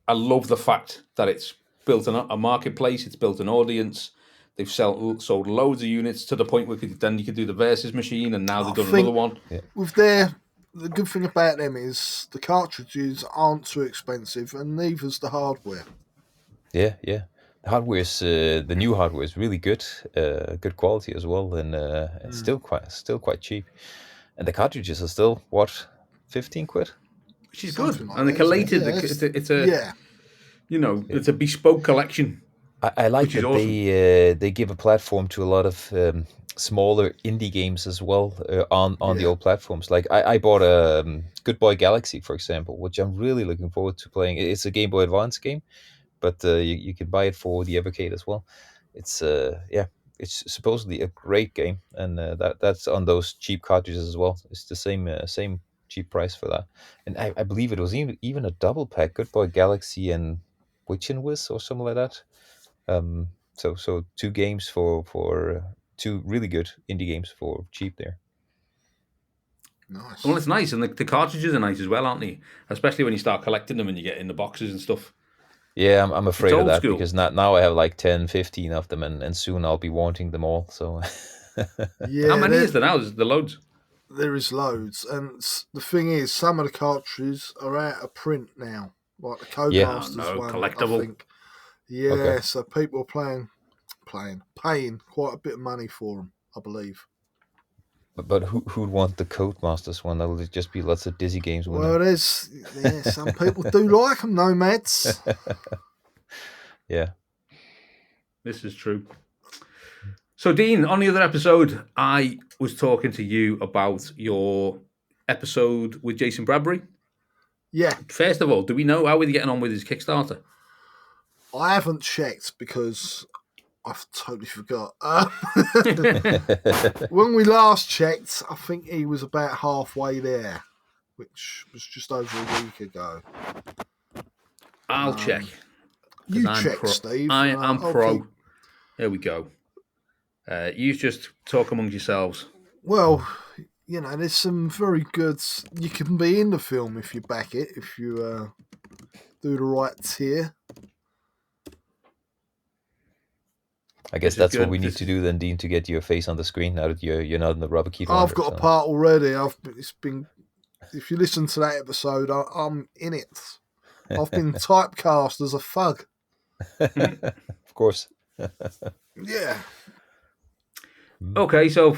I love the fact that it's built a marketplace, it's built an audience. They've sold loads of units to the point where then you could do the Versus machine, and now they've done another one.
Yeah. The good thing about them is the cartridges aren't too expensive, and neither's the hardware.
Yeah. The hardware is the new hardware is really good, good quality as well, and it's still quite cheap. And the cartridges are still what, 15 quid,
which is good. Like and they're collated. It's a bespoke collection.
I like that awesome. They give a platform to a lot of smaller indie games as well on the old platforms. Like I bought a Good Boy Galaxy, for example, which I'm really looking forward to playing. It's a Game Boy Advance game, but you can buy it for the Evocade as well. It's it's supposedly a great game, and that's on those cheap cartridges as well. It's the same cheap price for that, and I believe it was even a double pack, Good Boy Galaxy and Witch and Whiz or something like that. So two games for two really good indie games for cheap there.
Nice.
Well, it's nice, and the cartridges are nice as well, aren't they? Especially when you start collecting them and you get in the boxes and stuff.
Yeah, I'm afraid of that because now I have like 10, 15 of them, and soon I'll be wanting them all. So,
yeah,
how many is there now? Is there loads?
There is loads, and the thing is, some of the cartridges are out of print now, like the Codemasters one.
Collectible.
I think. Yeah, okay. So people are paying quite a bit of money for them, I believe.
But who'd want the Codemasters one? That'll just be lots of Dizzy games.
Well, some people do like them, nomads.
Yeah,
this is true. So, Dean, on the other episode, I was talking to you about your episode with Jason Bradbury.
Yeah.
First of all, do we know how he's getting on with his Kickstarter?
I haven't checked because I've totally forgot. When we last checked, I think he was about halfway there, which was just over a week ago.
I'll check.
You check, Steve.
I am pro.
Keep...
There we go. You just talk amongst yourselves.
Well, you know, there's some very good... You can be in the film if you back it, if you do the right tier.
I guess that's what we need to do then, Dean, to get your face on the screen now that you're not in the RoVocalCords.
I've got a part already. It's been... If you listen to that episode, I'm in it. I've been typecast as a thug.
Of course.
Yeah.
Okay, so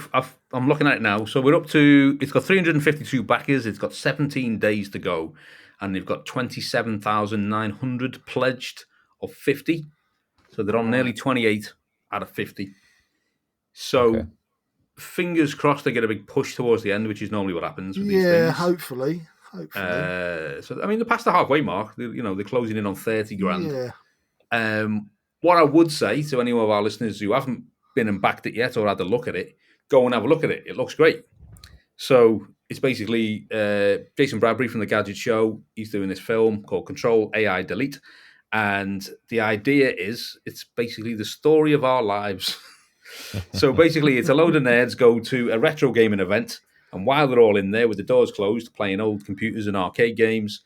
I'm looking at it now. So we're up to... It's got 352 backers. It's got 17 days to go. And they've got 27,900 pledged of 50. So they're on nearly 28 out of 50. So fingers crossed they get a big push towards the end, which is normally what happens with these things.
Yeah, hopefully.
So, I mean, they're past the halfway mark. They're closing in on 30 grand.
Yeah.
What I would say to any of our listeners who haven't been and backed it yet or had a look at it, go and have a look at it. It looks great. So it's basically Jason Bradbury from the Gadget Show. He's doing this film called Control AI Delete. And the idea is it's basically the story of our lives. So basically it's a load of nerds go to a retro gaming event. And while they're all in there with the doors closed, playing old computers and arcade games,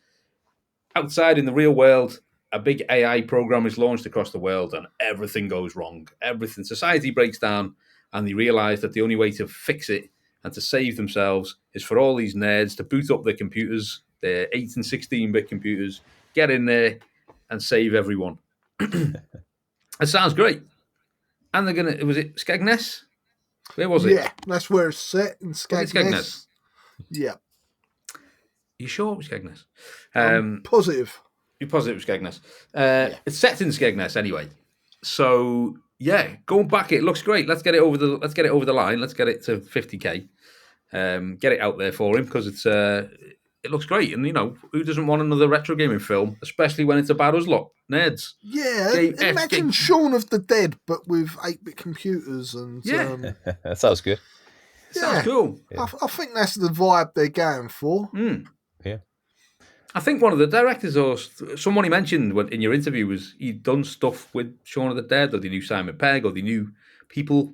outside in the real world, a big AI program is launched across the world and everything goes wrong. Everything. Society breaks down and they realize that the only way to fix it and to save themselves is for all these nerds to boot up their computers, their 8 and 16-bit computers, get in there and save everyone. It sounds great. And they're going to... Was it Skegness? Where was it?
Yeah, that's where it's set in Skegness. Yeah.
You sure it was Skegness?
Positive.
You're positive it was Skegness. It's set in Skegness anyway. So yeah, going back, it looks great. Let's get it over the line. Let's get it to 50k. Get it out there for him because it looks great. And who doesn't want another retro gaming film, especially when it's about us lot nerds?
Yeah, imagine Shaun of the Dead, but with 8-bit computers and
that sounds good.
Sounds cool.
Yeah. I think that's the vibe they're going for.
Yeah.
I think one of the directors or someone he mentioned in your interview was he'd done stuff with Shaun of the Dead, or they knew Simon Pegg, or they knew people,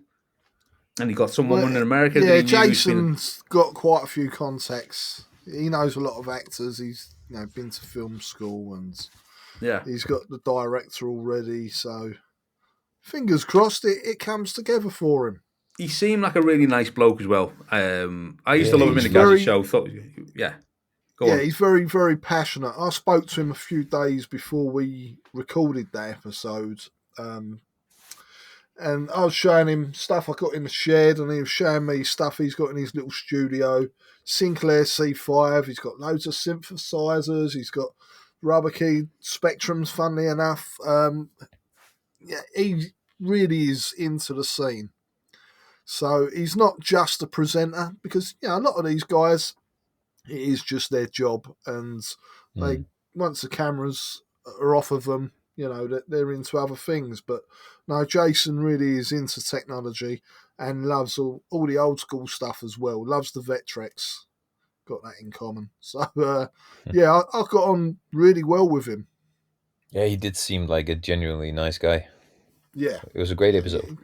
and he got someone in America.
Yeah, Jason's got quite a few contacts. He knows a lot of actors. He's been to film school and he's got the director already. So fingers crossed it comes together for him.
He seemed like a really nice bloke as well. I used to love him in the Gadget Show.
He's very, very passionate. I spoke to him a few days before we recorded that episode. And I was showing him stuff I got in the shed, and he was showing me stuff he's got in his little studio. Sinclair C5, he's got loads of synthesizers, he's got rubber key Spectrums, funnily enough. He really is into the scene. So he's not just a presenter, because a lot of these guys, it is just their job, and they once the cameras are off of them, they're into other things. But no, Jason really is into technology and loves all the old school stuff as well. Loves the Vectrex. Got that in common. So I got on really well with him.
Yeah, he did seem like a genuinely nice guy.
Yeah,
it was a great episode.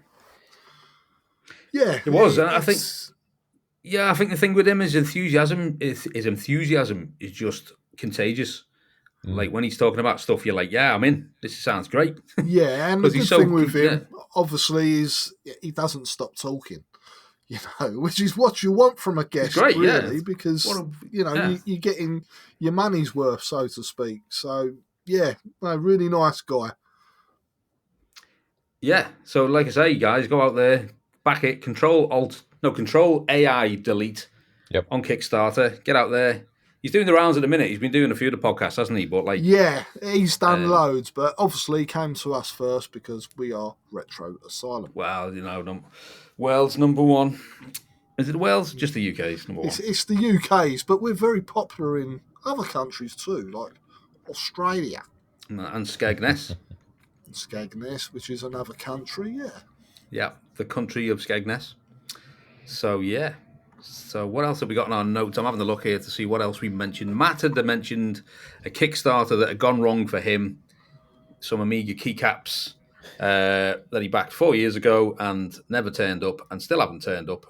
Yeah,
it was. And I think the thing with him is enthusiasm. His enthusiasm is just contagious. Like when he's talking about stuff, you're like, yeah, I'm in. This sounds great.
Yeah, and the good thing with him, obviously, is he doesn't stop talking. Which is what you want from a guest,
great,
really, because you're getting your money's worth, so to speak. So really nice guy.
Yeah. So, like I say, guys, go out there, back it, Control AI Delete on Kickstarter. Get out there. He's doing the rounds at the minute. He's been doing a few of the podcasts, hasn't he? But
yeah, he's done loads, but obviously he came to us first because we are Retro Asylum.
Well, world's number one. Is it Wales? Just the UK's number one.
It's the UK's, but we're very popular in other countries too, like Australia
and Skegness.
Skegness, which is another country, yeah.
Yeah, the country of Skegness. So, yeah. So, what else have we got in our notes? I'm having a look here to see what else we mentioned. Matt had mentioned a Kickstarter that had gone wrong for him. Some Amiga keycaps that he backed 4 years ago and never turned up and still haven't turned up.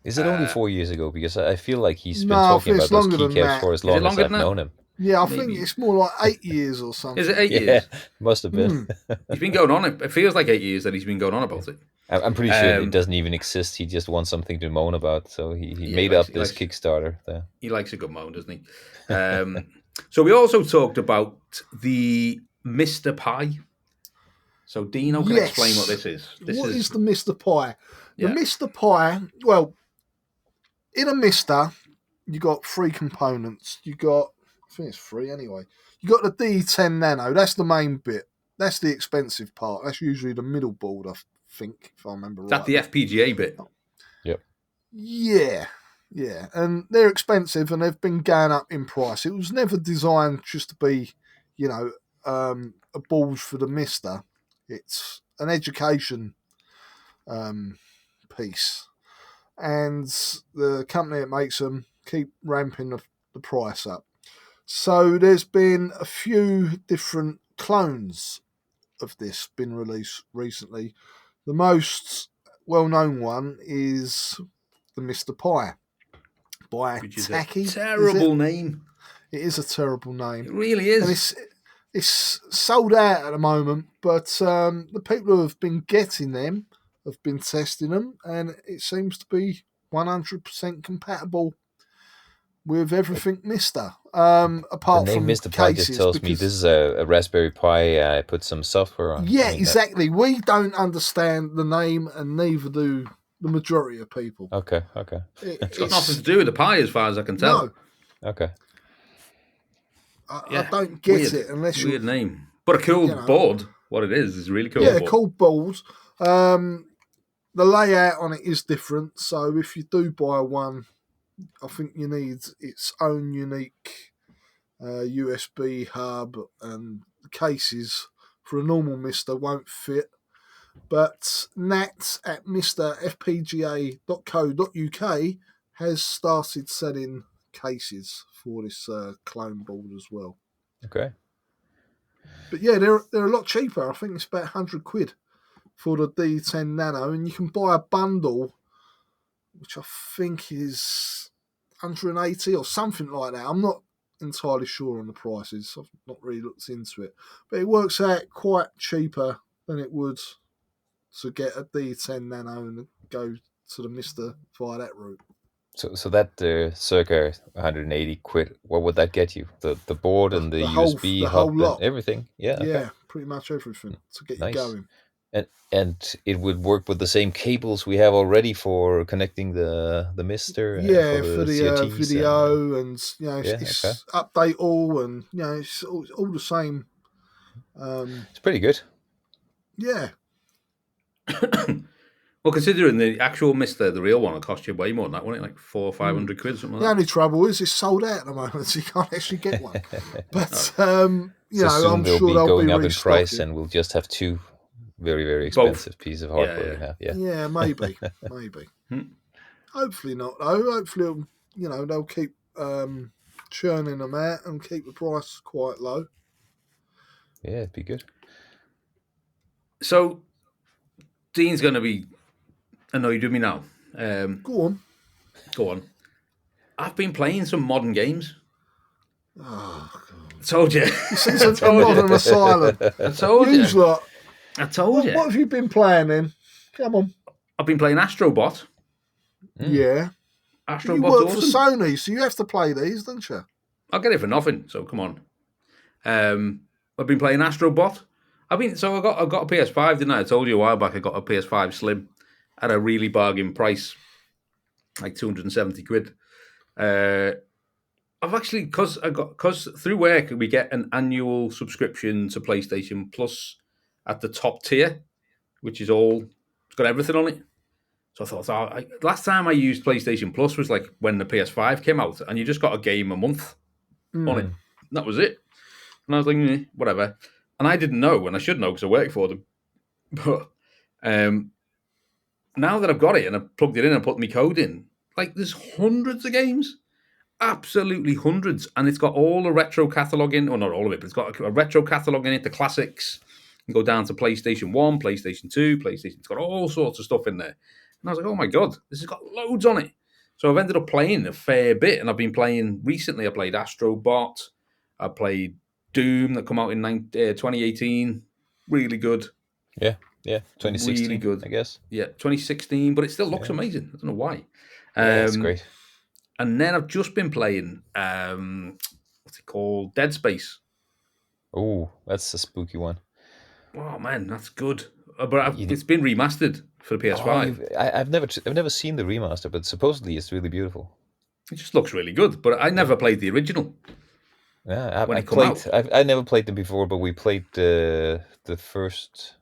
Is it only 4 years ago? Because I feel like he's been talking about those keycaps for as long as I've known him.
Yeah, I think it's more like 8 years or something.
Is it 8 years?
Must have been.
He's been going on. It feels like 8 years that he's been going on about it.
I'm pretty sure it doesn't even exist. He just wants something to moan about. So he made up this Kickstarter there.
He likes a good moan, doesn't he? So we also talked about the Mr. Pie. So Dino can explain what this is.
What is the Mr. Pie? The Mr. Pie, well, in a Mister, you got 3 components. You got, I think it's 3 anyway. You got the D10 Nano. That's the main bit. That's the expensive part. That's usually the middle board, I think, if I remember right.
That's the FPGA bit.
Yep.
Yeah. And they're expensive and they've been going up in price. It was never designed just to be, a board for the Mister. It's an education piece. And the company that makes them keep ramping the price up. So there's been a few different clones of this been released recently. The most well-known one is the Mr. Pie by
Which is
Tacky.
A terrible name.
It is a terrible name.
It really is.
And it's sold out at the moment, but the people who have been getting them have been testing them, and it seems to be 100% compatible with everything Mister. Apart
the name
from
Mr. Pie
cases,
just tells me this is a Raspberry Pi. I put some software on.
Yeah, exactly. We don't understand the name, and neither do the majority of people.
Okay.
It's got nothing to do with the Pi, as far as I can tell.
No.
Okay.
I don't get it unless you
weird name, but a cool board. What it is really cool.
Yeah, cool board. The layout on it is different, so if you do buy one, I think you need its own unique USB hub, and the cases for a normal Mister won't fit. But Nat at mrfpga.co.uk has started selling cases for this clone board as well.
Okay.
But yeah, they're a lot cheaper. I think it's about £100 for the D10 Nano, and you can buy a bundle, which I think is 180 or something like that. I'm not entirely sure on the prices. I've not really looked into it, but it works out quite cheaper than it would to get a D10 Nano and go to the Mister via that route.
So that circa 180 quid, what would that get you? The board and the USB hub and everything? Yeah.
Yeah, pretty much everything to get you going.
And it would work with the same cables we have already for connecting the Mister.
For the video and it's update all, and it's all the same.
It's pretty good.
Yeah.
Well, considering the actual Mister, the real one, will cost you way more than that, won't it? Like 400 or 500 quid, something like that.
The only trouble is it's sold out at the moment, so you can't actually get one. But
soon
I'm
they'll
sure
be
they'll
going
be
up in price,
restocking.
and we'll just have 2 very, very expensive pieces of hardware to have.
Yeah, maybe. Hopefully not, though. Hopefully, they'll keep churning them out and keep the price quite low.
Yeah, it'd be good.
So, Dean's going to be annoyed with me now.
Go on.
I've been playing some modern games.
Oh, God.
I told you.
This is a modern asylum.
I told you. I told you.
What have you been playing then? Come on.
I've been playing Astrobot.
Yeah.
Astrobot's
you work
awesome.
for Sony, so you have to play these, don't you?
I'll get it for nothing, so come on. I've been playing Astrobot. I got a PS5, didn't I? I told you a while back I got a PS5 Slim at a really bargain price, like 270 quid. I've actually because through work we get an annual subscription to PlayStation Plus at the top tier, which is it's got everything on it. So I thought, last time I used PlayStation Plus was like when the PS5 came out, and you just got a game a month on it. That was it. And I was like, whatever. And I didn't know, and I should know because I work for them. But now that I've got it and I've plugged it in and put my code in, like there's hundreds of games. Absolutely hundreds. And it's got all the retro catalogue in, or not all of it, but it's got a retro catalogue in it, the classics. You go down to PlayStation 1, PlayStation 2, it's got all sorts of stuff in there. And I was like, oh my God, this has got loads on it. So I've ended up playing a fair bit, and I've been playing recently. I played Astrobot. I played Doom that come out in 2018. Really good.
Yeah, 2016,
really good.
I guess.
Yeah, 2016, but it still looks amazing. I don't know why.
Yeah, it's great.
And then I've just been playing, what's it called? Dead Space.
Oh, that's a spooky one.
Oh man, that's good. But it's been remastered for the PS5.
I've never seen the remaster, but supposedly it's really beautiful.
It just looks really good. But I never played the original.
Yeah,
when it came out.
I never played them before, but we played the first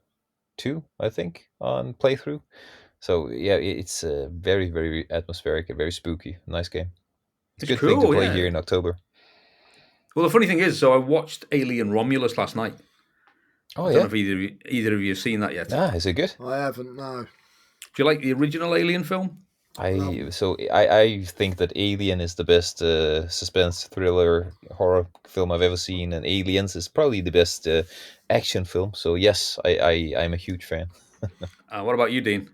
two, I think, on playthrough. So yeah, it's very, very atmospheric and very spooky. Nice game. It's a good thing to play here in October.
Well, the funny thing is, so I watched Alien Romulus last night.
Oh,
I don't know if either of you have seen that yet.
Ah, is it good?
I haven't, no.
Do you like the original Alien film?
I think that Alien is the best suspense thriller horror film I've ever seen, and Aliens is probably the best action film. So yes, I'm a huge fan.
What about you, Dean?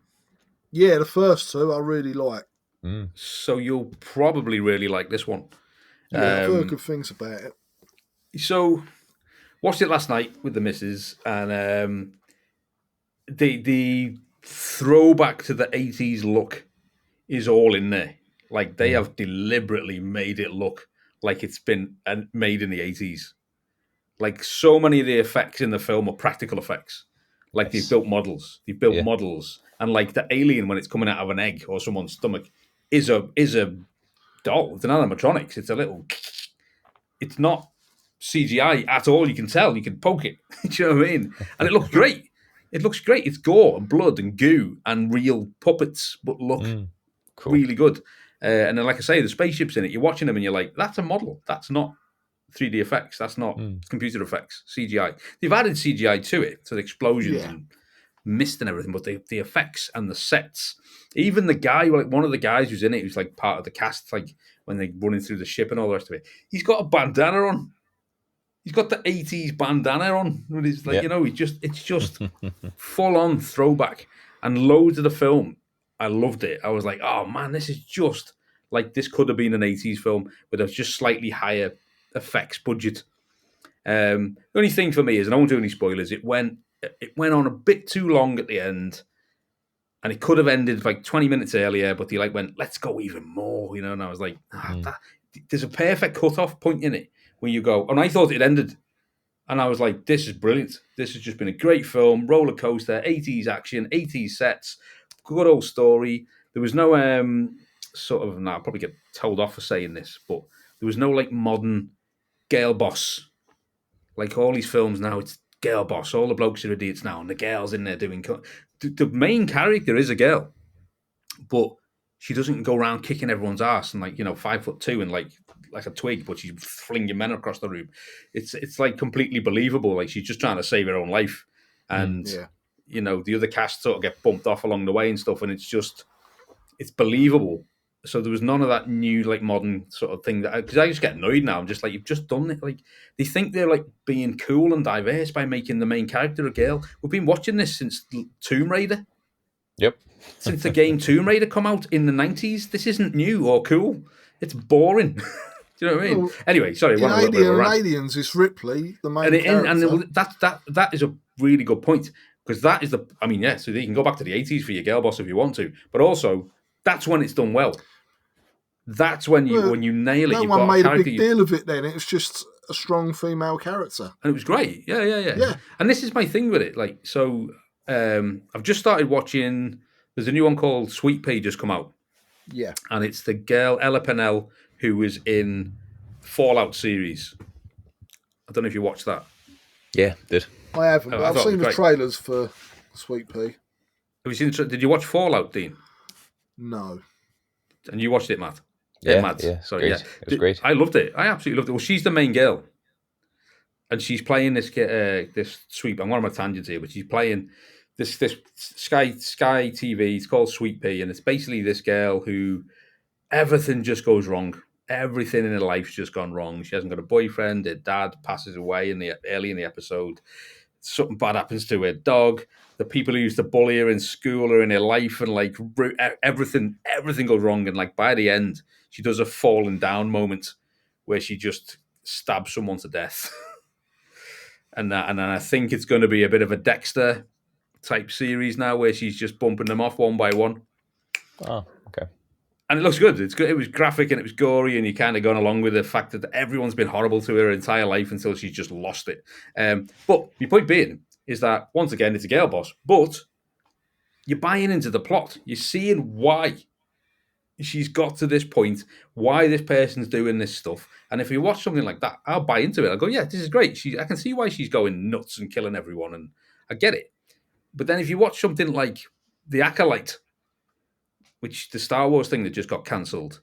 Yeah, the first two I really like.
So you'll probably really like this one.
Yeah, I've heard good things about it.
So watched it last night with the missus, and the throwback to the 80s look is all in there. Like they have deliberately made it look like it's been made in the 80s. Like so many of the effects in the film are practical effects. Like they've built models. And like the alien when it's coming out of an egg or someone's stomach is a doll. It's an animatronics. It's a little. It's not CGI at all. You can tell. You can poke it. Do you know what I mean? And it looks great. It looks great. It's gore and blood and goo and real puppets, but look really good. And then, like I say, the spaceships in it. You're watching them and you're like, that's a model. That's not 3D effects. That's not computer effects. CGI. They've added CGI to it, so the explosions and mist and everything. But the effects and the sets. Even the guy, like one of the guys who's in it, who's like part of the cast, like when they're running through the ship and all the rest of it, he's got a bandana on. He's got the 80s bandana on. It's like, it's just full on throwback. And loads of the film, I loved it. I was like, oh man, this is just like this could have been an 80s film with a just slightly higher effects budget. The only thing for me is, and I won't do any spoilers, it went on a bit too long at the end. And it could have ended like 20 minutes earlier, but they like went, let's go even more, and I was like, there's a perfect cut-off point in it where you go, and I thought it ended. And I was like, this is brilliant. This has just been a great film, roller coaster, 80s action, 80s sets, good old story. There was no I'll probably get told off for saying this, but there was no like modern girl boss. Like all these films now, it's girl boss. All the blokes are idiots now, and the girl's in there doing... The main character is a girl, but she doesn't go around kicking everyone's ass and 5'2" and like a twig, but she's flinging men across the room. It's like completely believable. Like she's just trying to save her own life, and the other cast sort of get bumped off along the way and stuff, and it's believable. So there was none of that new like modern sort of thing because I just get annoyed now. I'm just like, you've just done it. Like they think they're like being cool and diverse by making the main character a girl. We've been watching this since Tomb Raider.
Yep.
Since the game Tomb Raider come out in the 90s, this isn't new or cool. It's boring. Do you know what I mean? Well, anyway, sorry.
Aliens is Ripley, the main character.
And that is a really good point because that is so you can go back to the 80s for your girl boss if you want to, but also that's when it's done well. That's when you nail it.
No one made a big deal of it then. It was just a strong female character.
And it was great. Yeah. And this is my thing with it. Like, so I've just started watching, there's a new one called Sweet Pea just come out.
Yeah.
And it's the girl, Ella Pennell, who was in Fallout series. I don't know if you watched that.
Yeah, did.
I haven't, but
I
I've
thought it
seen
was
the
great.
trailers for Sweet Pea.
Have you seen? Did you watch Fallout, Dean?
No.
And you watched it, Matt?
Yeah,
Mads.
yeah,
Sorry,
great.
yeah.
It was great.
I loved it. I absolutely loved it. Well, she's the main girl, and she's playing this sweep. I'm on my tangents here, but she's playing this Sky TV. It's called Sweet Pea, and it's basically this girl who everything just goes wrong. Everything in her life's just gone wrong. She hasn't got a boyfriend. Her dad passes away early in the episode. Something bad happens to her dog. The people who used to bully her in school are in her life, and like everything goes wrong. And like by the end, she does a falling down moment where she just stabs someone to death. and then I think it's going to be a bit of a Dexter type series now, where she's just bumping them off one by one.
Oh, okay.
And it looks good. It's good. It was graphic and it was gory, and you kind of gone along with the fact that everyone's been horrible to her entire life until she's just lost it. But my point being is that, once again, it's a girl boss, but you're buying into the plot. You're seeing why she's got to this point, why this person's doing this stuff. And if you watch something like that, I'll buy into it. I'll go, yeah, this is great. I can see why she's going nuts and killing everyone, and I get it. But then if you watch something like The Acolyte, which the Star Wars thing that just got cancelled,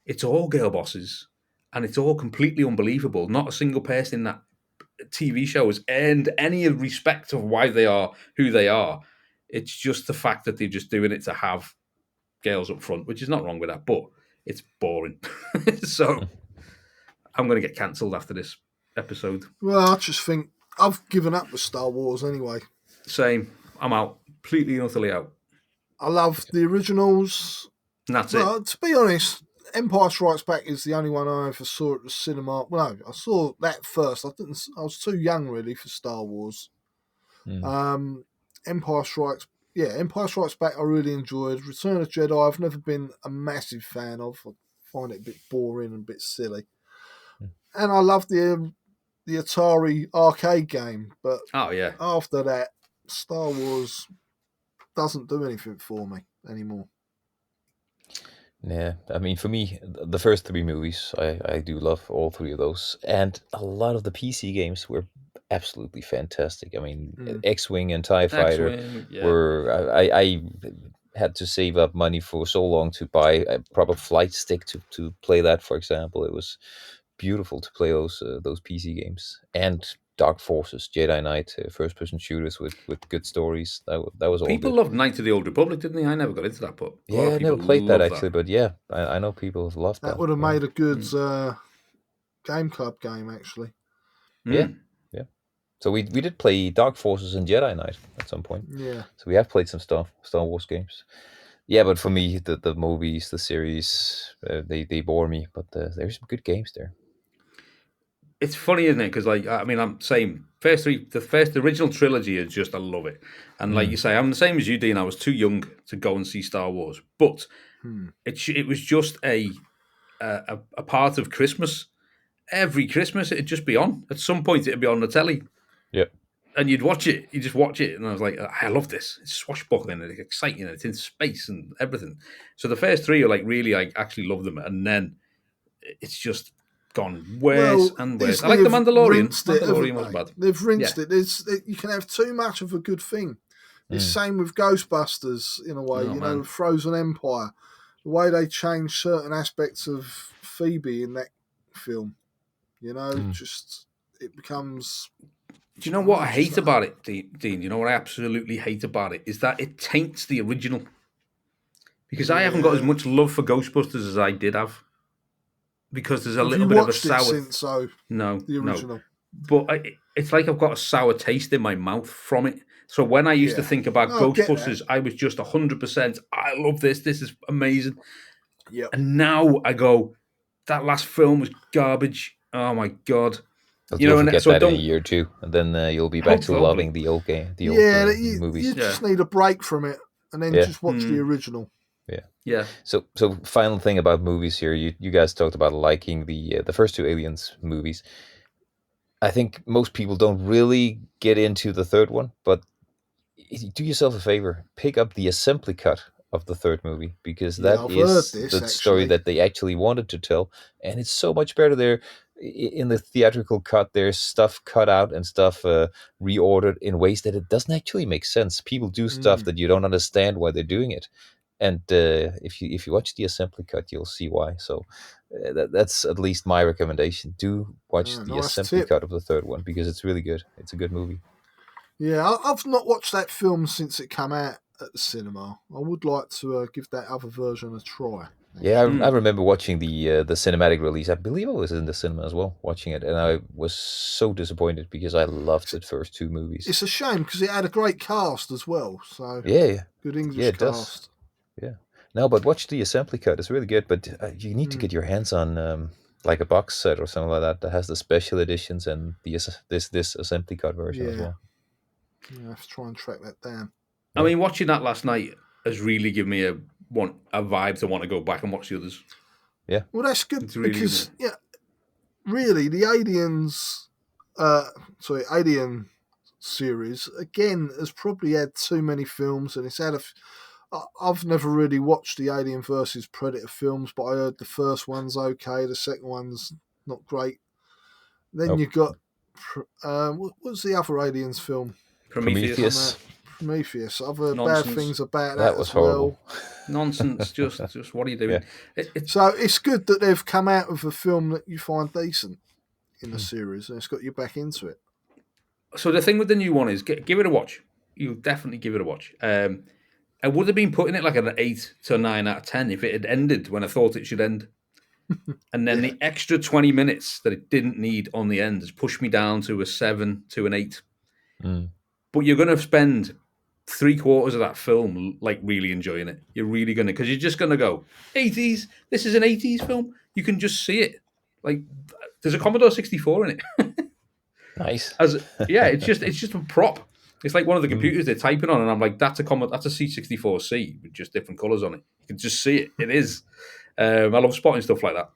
it's all girl bosses, and it's all completely unbelievable. Not a single person in that TV show has earned any respect of why they are who they are. It's just the fact that they're just doing it to have girls up front, which is not wrong with that, but it's boring. So I'm going to get cancelled after this episode.
Well, I just think I've given up with Star Wars anyway.
Same. I'm out. Completely and utterly out.
I love the originals.
And that's
Well,
it.
to be honest, Empire Strikes Back is the only one I ever saw at the cinema. Well, no, I saw that first. I was too young really for Star Wars. Empire Strikes Back I really enjoyed. Return of Jedi I've never been a massive fan of. I find it a bit boring and a bit silly. And I love the Atari arcade game, but
Oh, yeah.
after that, Star Wars doesn't do anything for me anymore.
Yeah, I mean, for me, the first three movies, I do love all three of those. And a lot of the PC games were absolutely fantastic. I mean, X-Wing and TIE Fighter
X-Wing, yeah.
were... I had to save up money for so long to buy a proper flight stick to play that, for example. It was beautiful to play those PC games. And Dark Forces, Jedi Knight, first-person shooters with good stories. That was all
People
good.
loved Knights of the Old Republic, didn't they? I never got into that, but a lot
Yeah,
of
I
people
never played that
love
actually, but yeah, I know people have loved that.
That would have made a good game club game, actually.
Yeah. So we did play Dark Forces and Jedi Knight at some point.
Yeah.
So we have played some Star Wars games. Yeah, but for me, the movies, the series, they bore me. But there's some good games there.
It's funny, isn't it? Because, like, I mean, I'm saying the original trilogy is just, I love it. And like you say, I'm the same as you, Dean. I was too young to go and see Star Wars, but it was just a part of Christmas. Every Christmas, it'd just be on. At some point, it'd be on the telly.
Yep.
And you'd watch it. You just watch it, and I was like, I love this. It's swashbuckling, and it's exciting, and it's in space and everything. So the first three are like really, I actually love them, and then it's just gone worse and worse. I like the Mandalorian. Mandalorian was bad.
They've rinsed it. You can have too much of a good thing. It's same with Ghostbusters in a way. Know, Frozen Empire, the way they change certain aspects of Phoebe in that film. Just it becomes.
Do you know what I hate about it, Dean? You know what I absolutely hate about it is that it taints the original. Because I haven't got as much love for Ghostbusters as I did have. Because there's a little bit of a sour.
Since,
no,
the original.
No. But it's like I've got a sour taste in my mouth from it. So when I used to think about Ghostbusters, I was just 100%. I love this. This is amazing.
Yeah.
And now I go, that last film was garbage. Oh my god.
You'll forget that in a year or two, and then you'll be back to loving the old game, movies.
You just need a break from it, and then just watch the original.
Yeah.
So final thing about movies here. You guys talked about liking the first two Aliens movies. I think most people don't really get into the third one, but do yourself a favor, pick up the assembly cut of the third movie, because that is the story that they actually wanted to tell, and it's so much better there. in the theatrical cut, there's stuff cut out and stuff reordered in ways that it doesn't actually make sense. People do stuff that you don't understand why they're doing it, and if you watch the assembly cut, you'll see why. So that's at least my recommendation. Do watch the
nice
assembly
tip.
cut of the third one because it's really good. It's a good movie.
Yeah, I've not watched that film since it came out at the cinema. I would like to give that other version a try.
Yeah, I remember watching the cinematic release. I believe I was in the cinema as well watching it, and I was so disappointed because I loved the first two movies.
It's a shame because it had a great cast as well. So
Yeah,
good English
yeah, it
cast.
does. Yeah, no, but watch the assembly cut. It's really good, but you need to get your hands on like a box set or something like that has the special editions and this assembly cut version as well.
Yeah, I have to try and track that down.
I mean, watching that last night has really given me a vibe to want to go back and watch the others.
Yeah.
Well, that's good
really
because really the Alien series again has probably had too many films, and it's had I've never really watched the Alien versus Predator films, but I heard the first one's okay, the second one's not great. Then you got what's the other Aliens film?
Prometheus.
Prometheus. Other
Nonsense.
bad things about that
was
as
horrible.
well.
Nonsense. Just what are you doing?
Yeah.
So it's good that they've come out with a film that you find decent in the series, and it's got you back into it.
So the thing with the new one is, give it a watch. You'll definitely give it a watch. I would have been putting it like an 8 to 9 out of 10 if it had ended when I thought it should end. And then the extra 20 minutes that it didn't need on the end has pushed me down to a 7 to an 8. But you're going to spend 3/4 of that film like really enjoying it. You're really going to, because you're just going to go, 80s, this is an 80s film. You can just see it. Like, there's a Commodore 64 in it.
Nice.
It's just a prop. It's like one of the computers they're typing on, and I'm like, that's a C64C with just different colours on it. You can just see it. It is. I love spotting stuff like that.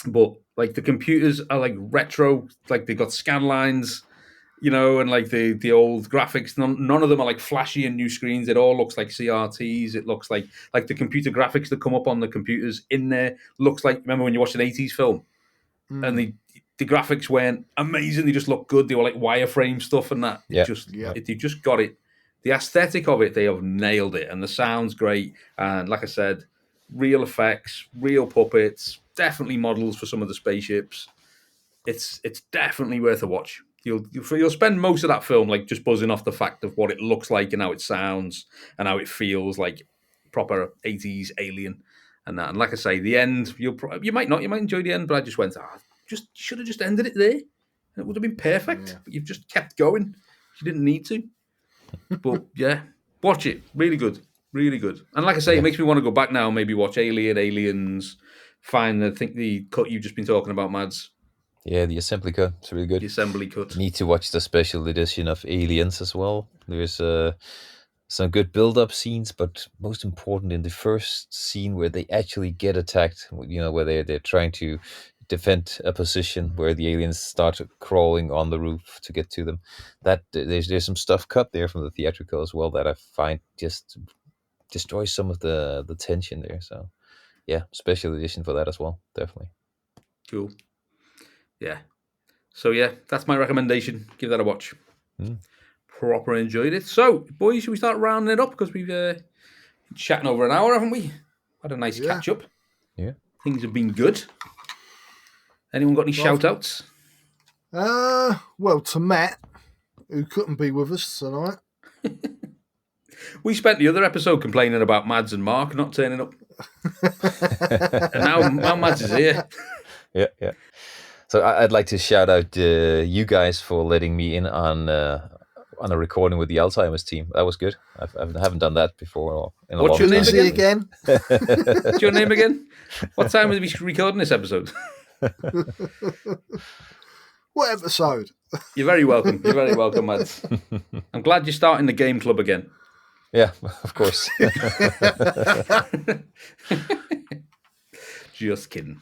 But like the computers are like retro, like they've got scan lines, and like the old graphics. None of them are like flashy and new screens. It all looks like CRTs. It looks like the computer graphics that come up on the computers in there looks like, remember when you watched an 80s film and the graphics weren't amazing. They just looked good. They were like wireframe stuff and that. They just got it. The aesthetic of it, they have nailed it. And the sound's great. And like I said, real effects, real puppets, definitely models for some of the spaceships. It's definitely worth a watch. You'll spend most of that film like just buzzing off the fact of what it looks like and how it sounds and how it feels like proper 80s Alien and that. And like I say, the end, you might enjoy the end, but I just went, should have just ended it there. And it would have been perfect. Yeah. But you've just kept going. You didn't need to. But yeah, watch it. Really good. Really good. And like I say, it makes me want to go back now and maybe watch Aliens, find the cut you've just been talking about, Mads.
Yeah, the assembly cut. It's really good.
The assembly cut.
You need to watch the special edition of Aliens as well. There's some good build-up scenes, but most important in the first scene where they actually get attacked, where they're trying to defend a position where the aliens start crawling on the roof to get to them. That there's some stuff cut there from the theatrical as well that I find just destroys some of the tension there. So yeah, special edition for that as well, definitely.
Cool. Yeah. So yeah, that's my recommendation. Give that a watch. Proper enjoyed it. So boys, should we start rounding it up because we've been chatting over an hour, haven't we? Had a nice catch up.
Yeah.
Things have been good. Anyone got any shout-outs?
Well, to Matt, who couldn't be with us tonight.
We spent the other episode complaining about Mads and Mark not turning up. And now Mads is here.
Yeah. So I'd like to shout out you guys for letting me in on a recording with the Alzheimer's team. That was good. I haven't done that before in a long time.
What's your name again?
What's your name again? What time are we recording this episode?
What episode?
You're very welcome. You're very welcome, Mads. I'm glad you're starting the game club again.
Yeah, of course.
Just kidding.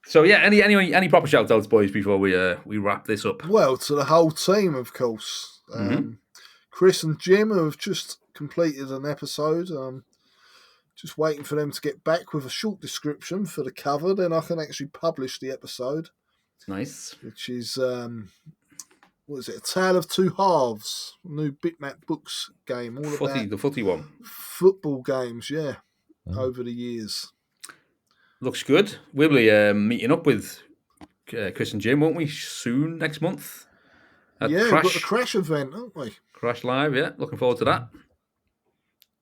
So yeah, any proper shout outs, boys, before we wrap this up?
Well, to the whole team, of course. Chris and Jim have just completed an episode. Just waiting for them to get back with a short description for the cover, then I can actually publish the episode.
Nice.
which is what is it? A Tale of Two Halves, new Bitmap books game, all about
The footy one.
football games. Yeah, over the years.
Looks good. We'll be meeting up with Chris and Jim, won't we? Soon next month.
We've got the Crash event, haven't we?
Crash Live, yeah. Looking forward to that.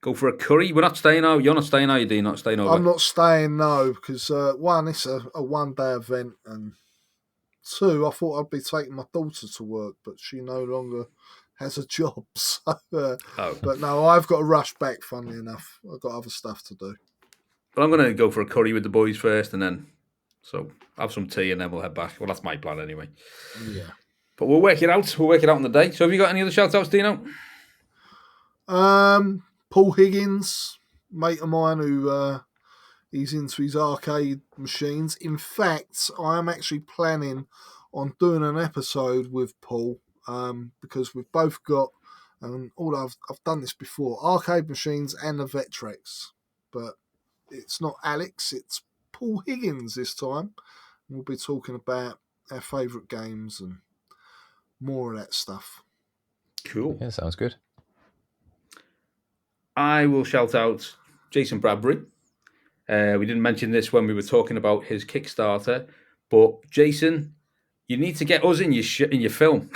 Go for a curry. We're not staying out. You're not staying out, you do not staying over.
I'm not staying, no, because one, it's a one-day event, and two, I thought I'd be taking my daughter to work, but she no longer has a job. So, But no, I've got to rush back, funnily enough. I've got other stuff to do.
But I'm going to go for a curry with the boys first, and then have some tea, and then we'll head back. Well, that's my plan anyway.
Yeah.
But we'll work it out. We'll work it out on the day. So have you got any other shout-outs, Dino?
Paul Higgins, mate of mine who he's into his arcade machines. In fact, I am actually planning on doing an episode with Paul because we've both got, and I've done this before, arcade machines and the Vectrex, but it's not Alex, it's Paul Higgins this time. We'll be talking about our favourite games and more of that stuff.
Cool.
Yeah, sounds good.
I will shout out Jason Bradbury. We didn't mention this when we were talking about his Kickstarter, but Jason, you need to get us in your film.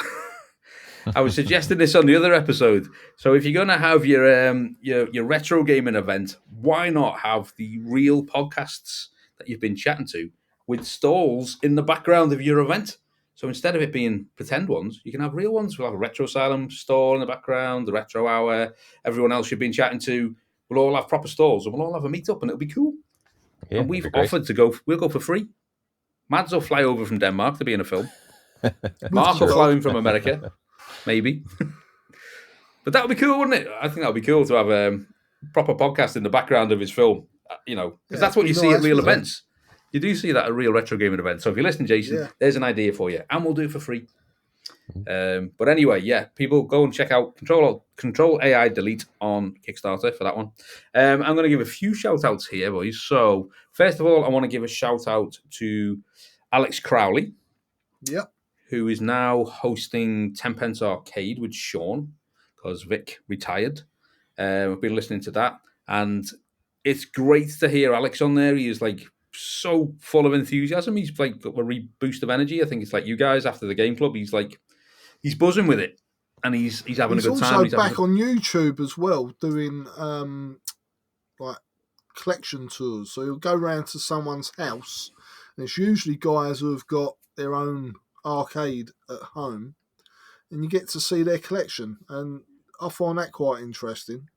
I was suggesting this on the other episode. So if you're going to have your retro gaming event, why not have the real podcasts that you've been chatting to with stalls in the background of your event? So instead of it being pretend ones, you can have real ones. We'll have a Retro Asylum stall in the background, the Retro Hour, everyone else you've been chatting to. We'll all have proper stalls and we'll all have a meet-up and it'll be cool.
Yeah,
and we've offered to go, we'll go for free. Mads will fly over from Denmark to be in a film. Mark will fly in from America, maybe. But that would be cool, wouldn't it? I think that would be cool to have a proper podcast in the background of his film, because that's what you see at real events. You do see that at real retro gaming events. So if you listen, Jason, there's an idea for you, and we'll do it for free. But anyway, yeah, people go and check out Control AI Delete on Kickstarter for that one. I'm going to give a few shout outs here, boys. So first of all, I want to give a shout out to Alex Crowley, who is now hosting 10 Pence Arcade with Sean because Vic retired. I've been listening to that, and it's great to hear Alex on there. He is like so full of enthusiasm. He's like got a boost of energy. I think it's like you guys after the game club. He's buzzing with it, and he's having a good time.
He's also back on YouTube as well, doing like collection tours. So he'll go round to someone's house, and it's usually guys who have got their own arcade at home, and you get to see their collection, and I find that quite interesting.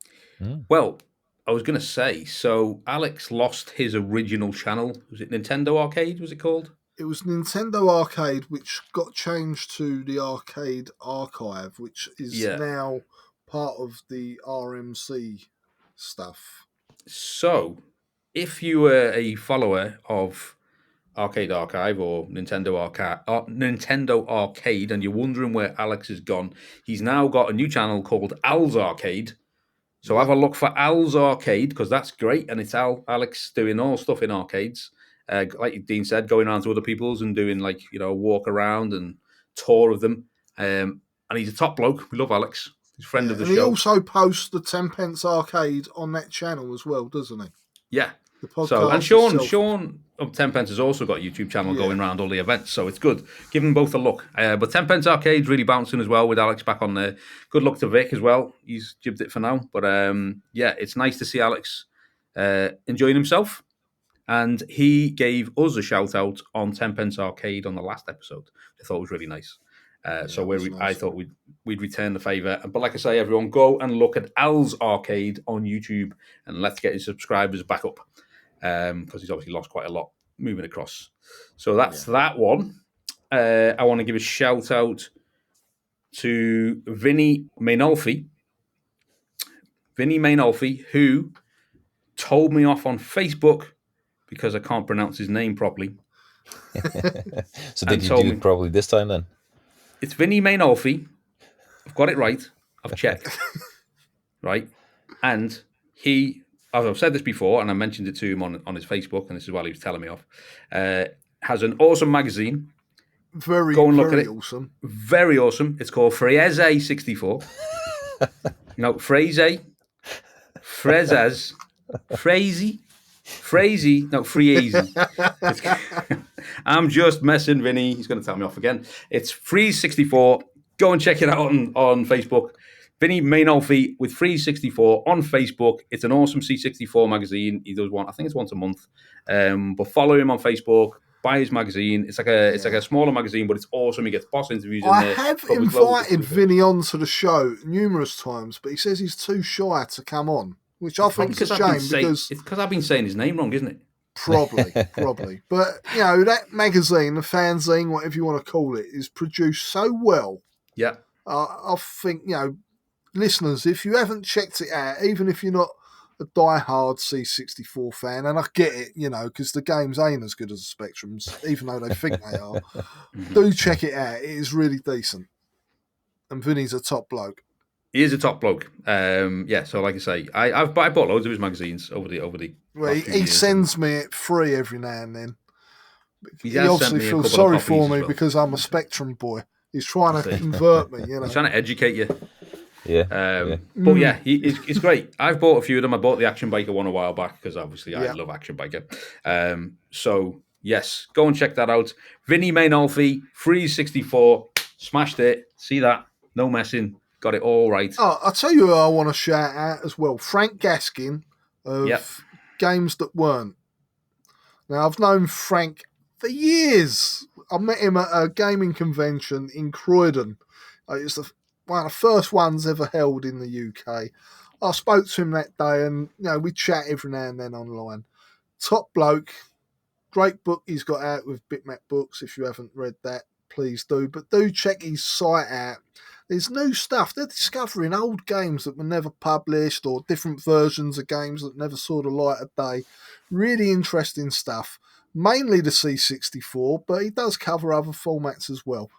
Well, I was going to say, so Alex lost his original channel. Was it Nintendo Arcade, was it called?
It was Nintendo Arcade, which got changed to the Arcade Archive, which is now part of the RMC stuff.
So, if you were a follower of Arcade Archive or Nintendo Arcade, and you're wondering where Alex has gone, he's now got a new channel called Al's Arcade. So have a look for Al's Arcade, because that's great, and it's Alex doing all stuff in arcades. Like Dean said, going around to other people's and doing a walk around and tour of them. And he's a top bloke. We love Alex. He's a friend of the show.
And he also posts the 10 Pence Arcade on that channel as well, doesn't he?
Yeah.
The podcast
and Sean of 10 Pence has also got a YouTube channel going around all the events, so it's good. Give them both a look. But 10 Pence Arcade's really bouncing as well with Alex back on there. Good luck to Vic as well. He's jibbed it for now. But it's nice to see Alex enjoying himself. And he gave us a shout out on 10 Pence Arcade on the last episode. I thought it was really nice. I thought we'd return the favour. But like I say, everyone, go and look at Al's Arcade on YouTube, and let's get his subscribers back up, because he's obviously lost quite a lot moving across. So that's that one. I want to give a shout out to Vinny Mainolfi. Vinny Mainolfi, who told me off on Facebook because I can't pronounce his name properly.
So did you do it probably this time then?
It's Vinny Mainolfi. I've got it right. I've checked. Right. And I've said this before, and I mentioned it to him on his Facebook, and this is while he was telling me off, has an awesome magazine
Very,
Go and look
very
at it.
awesome.
Very awesome. It's called Freze 64. No, Freze. Frezes. Frazey. No, Freezy. I'm just messing, Vinny. He's going to tell me off again. It's Freeze 64. Go and check it out on Facebook. Vinny Mainolfi with Freeze 64 on Facebook. It's an awesome C64 magazine. He does one, I think it's once a month. But follow him on Facebook. Buy his magazine. It's like a smaller magazine, but it's awesome. He gets boss interviews in there.
I have invited Vinny onto the show numerous times, but he says he's too shy to come on, which I think is a shame because
it's because I've been saying his name wrong, isn't it?
Probably. But, that magazine, the fanzine, whatever you want to call it, is produced so well.
Yeah.
I think, listeners, if you haven't checked it out, even if you're not a die-hard C64 fan, and I get it, because the games ain't as good as the Spectrums, even though they think they are, do check it out. It is really decent. And Vinny's a top bloke.
He is a top bloke. So like I say, I bought loads of his magazines over the.
Well, he sends me it free every now and then.
He
obviously feels sorry for me because I'm a Spectrum boy. He's trying to convert me,
He's trying to educate you.
Yeah.
But yeah, it's great. I've bought a few of them. I bought the Action Biker one a while back because obviously I love Action Biker. So yes, go and check that out. Vinny Mainolfi, Freeze 64, smashed it. See that? No messing. Got it all right.
Oh, I'll tell you who I want to shout out as well. Frank Gaskin of Games That Weren't. Now, I've known Frank for years. I met him at a gaming convention in Croydon. It was one of the first ones ever held in the UK. I spoke to him that day and, we chat every now and then online. Top bloke. Great book he's got out with Bitmap Books. If you haven't read that, please do. But do check his site out. There's new stuff. They're discovering old games that were never published or different versions of games that never saw the light of day. Really interesting stuff. Mainly the C64, but he does cover other formats as well.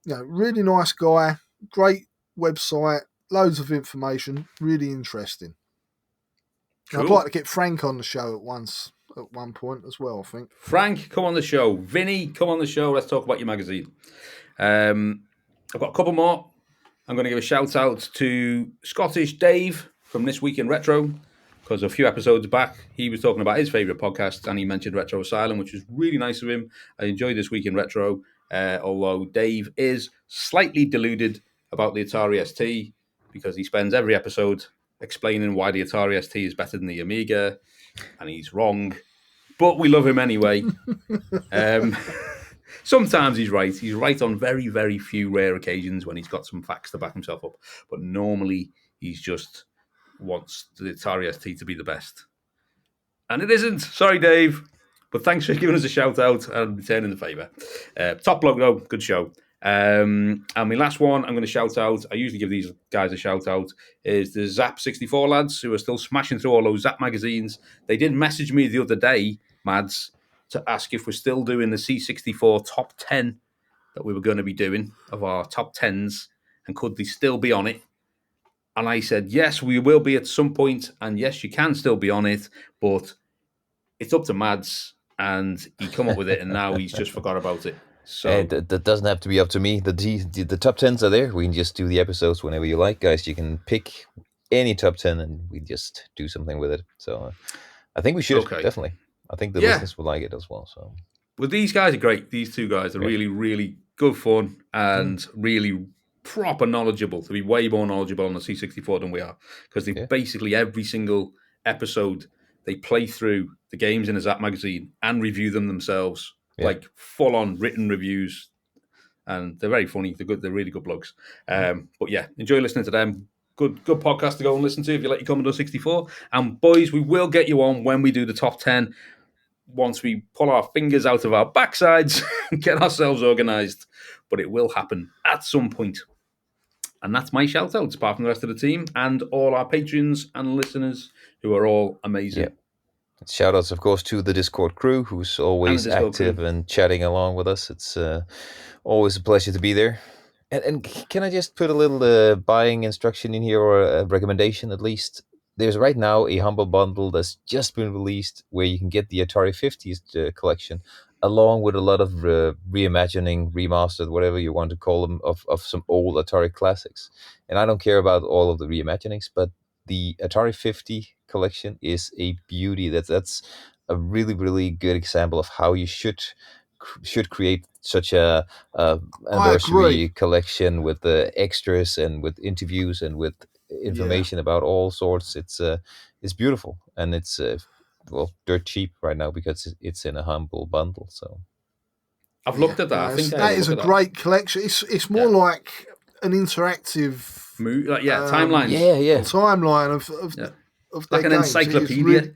Really nice guy. Great website. Loads of information. Really interesting. Cool. I'd like to get Frank on the show at one point as well, I think.
Frank, come on the show. Vinny, come on the show. Let's talk about your magazine. I've got a couple more. I'm going to give a shout out to Scottish Dave from This Week in Retro, because a few episodes back, he was talking about his favourite podcast and he mentioned Retro Asylum, which was really nice of him. I enjoyed This Week in Retro, although Dave is slightly deluded about the Atari ST because he spends every episode explaining why the Atari ST is better than the Amiga, and he's wrong. But we love him anyway. Sometimes he's right. He's right on very, very few rare occasions when he's got some facts to back himself up. But normally he's just wants the Atari ST to be the best. And it isn't. Sorry, Dave. But thanks for giving us a shout out and returning the favour. Top bloke, though. Good show. And my last one I'm going to shout out, I usually give these guys a shout out, is the Zap 64 lads who are still smashing through all those Zap magazines. They did message me the other day, Mads, to ask if we're still doing the C64 top 10 that we were going to be doing of our top 10s, and could they still be on it? And I said, yes, we will be at some point, and yes, you can still be on it, but it's up to Mads, and he come up with it, and now he's just forgot about it. So
that doesn't have to be up to me. The top 10s are there. We can just do the episodes whenever you like, guys. You can pick any top 10, and we just do something with it. So I think we should, definitely. I think the listeners will like it as well. So,
well, these guys are great. These two guys are really, really good fun and really proper knowledgeable. To be way more knowledgeable on the C64 than we are, because they basically every single episode they play through the games in a Zap magazine and review them themselves, like full on written reviews, and they're very funny. They're good. They're really good blokes. But yeah, enjoy listening to them. Good podcast to go and listen to if you like your Commodore 64. And boys, we will get you on when we do the top 10. Once we pull our fingers out of our backsides and get ourselves organised. But it will happen at some point. And that's my shout outs, apart from the rest of the team and all our patrons and listeners who are all amazing.
Shout outs, of course, to the Discord crew, who's always active and chatting along with us. It's always a pleasure to be there. And can I just put a little buying instruction in here, or a recommendation at least? There's right now a Humble Bundle that's just been released where you can get the Atari 50s collection along with a lot of reimagining, remastered, whatever you want to call them, of some old Atari classics. And I don't care about all of the reimaginings, but the Atari 50 collection is a beauty. That's a really, really good example of how you should create such a anniversary collection with the extras and with interviews and with information about all sorts. It's beautiful, and it's dirt cheap right now because it's in a humble bundle. So
I've looked at that. I think
that is a great collection. It's more like an interactive
timeline.
Timeline of
like an
games.
encyclopedia.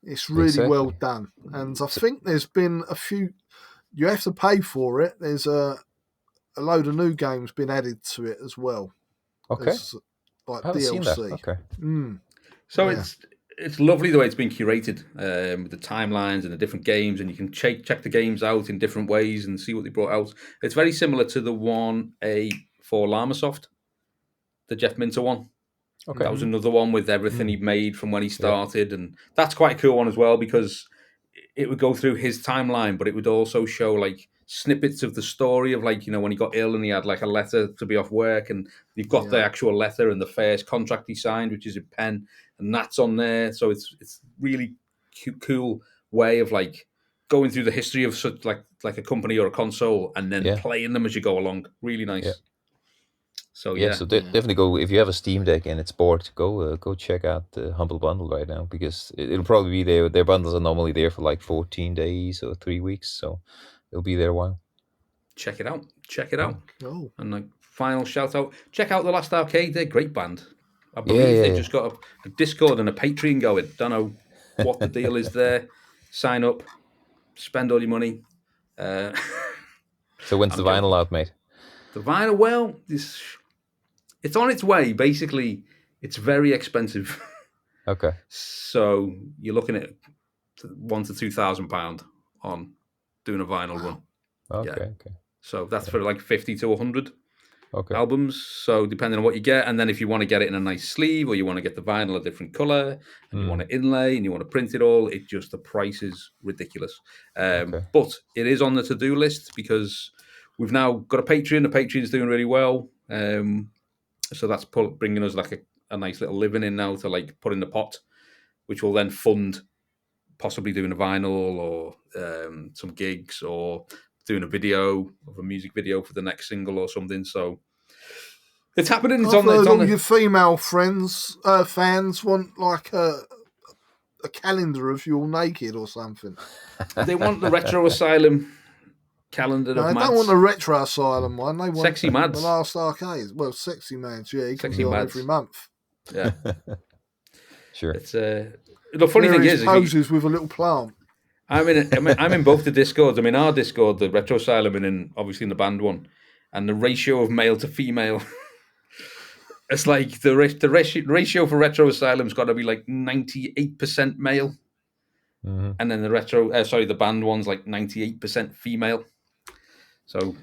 It's really well done. And I think there's been a few. You have to pay for it. There's a load of new games been added to it as well.
Okay.
Like
I haven't
DLC.
seen that. Okay.
So it's lovely the way it's been curated, with the timelines and the different games, and you can check the games out in different ways and see what they brought out. It's very similar to the one for Llamasoft, the Jeff Minter one.
Okay.
That was another one with everything he'd made from when he started, and that's quite a cool one as well because it would go through his timeline, but it would also show like snippets of the story of like, when he got ill and he had like a letter to be off work, and you've got the actual letter and the first contract he signed, which is in pen, and that's on there. So it's really cool way of like going through the history of such like a company or a console and then playing them as you go along. Really nice.
Yeah.
So
so definitely go, if you have a Steam Deck and it's bored, go check out the Humble Bundle right now, because it'll probably be there. Their bundles are normally there for like 14 days or 3 weeks, so it'll be there a while.
Check it out.
Oh.
And like final shout out, check out The Last Arcade. They're a great band. I believe they've just got a Discord and a Patreon going. Don't know what the deal is there. Sign up, spend all your money.
So when's the vinyl out, mate?
The vinyl, well, it's on its way. Basically, it's very expensive.
Okay.
So you're looking at £1,000 to £2,000 on doing a vinyl run.
Okay.
So that's for like 50 to 100
albums.
So depending on what you get, and then if you want to get it in a nice sleeve, or you want to get the vinyl a different color, and you want to inlay, and you want to print it all, the price is ridiculous. But it is on the to-do list because we've now got a Patreon. The Patreon's doing really well. So that's bringing us like a nice little living in now to like put in the pot, which will then fund possibly doing a vinyl or some gigs or doing a music video for the next single or something. So it's happening. It's on
your female fans want like a calendar of you all naked or something.
They want the Retro Asylum calendar of Mads.
They don't want the Retro Asylum one. They want
Sexy Mads.
The Last Arcade. Well, Sexy Mads, he can be on every month.
Yeah.
Sure.
It's the funny thing is
poses with a little plant.
I'm in both the Discords. I'm in our Discord, the Retro Asylum, and obviously in the band one. And the ratio of male to female, it's like the ratio for Retro Asylum's got to be like 98% male.
Mm-hmm.
And then the band one's like 98% female. So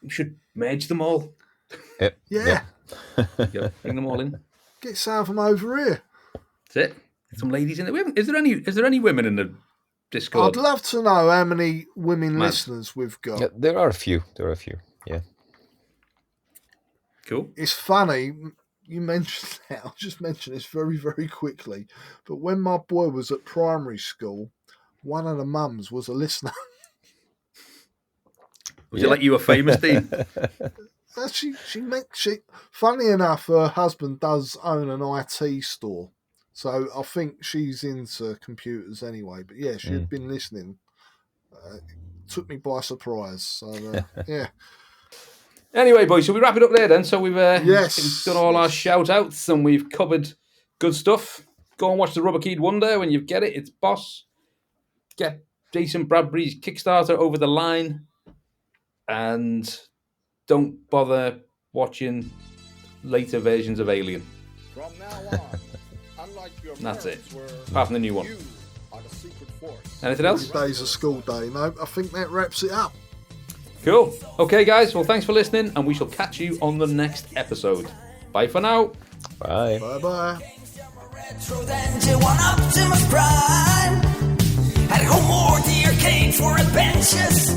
you should merge them all.
Yeah.
Bring them all in.
Get some of them over here.
That's it. Some ladies in there. Is there any women in the Discord?
I'd love to know how many women listeners we've got.
Yeah, there are a few. Yeah.
Cool.
It's funny you mentioned that. I'll just mention this very, very quickly. But when my boy was at primary school, one of the mums was a listener.
Would you like you a famous Dean?
She funny enough, her husband does own an IT store. So I think she's into computers anyway. But yeah, she had been listening. Took me by surprise. So yeah.
Anyway, boys, shall we wrap it up there then? So we've
we've
done all our shout outs and we've covered good stuff. Go and watch the Rubber Keyed Wonder when you get it. It's boss. Get Jason Bradbury's Kickstarter over the line. And don't bother watching later versions of Alien.
From now on, unlike your
that's it.
parents
Apart from the new one.
you are the secret force.
Anything else?
Today's a school day. No, I think that wraps it up.
Cool. Okay, guys. Well, thanks for listening, and we shall catch you on the next episode. Bye for now.
Bye.
Bye-bye.
Retro than J1 Optimus Prime. Had to go more to the arcade for a bed. It's just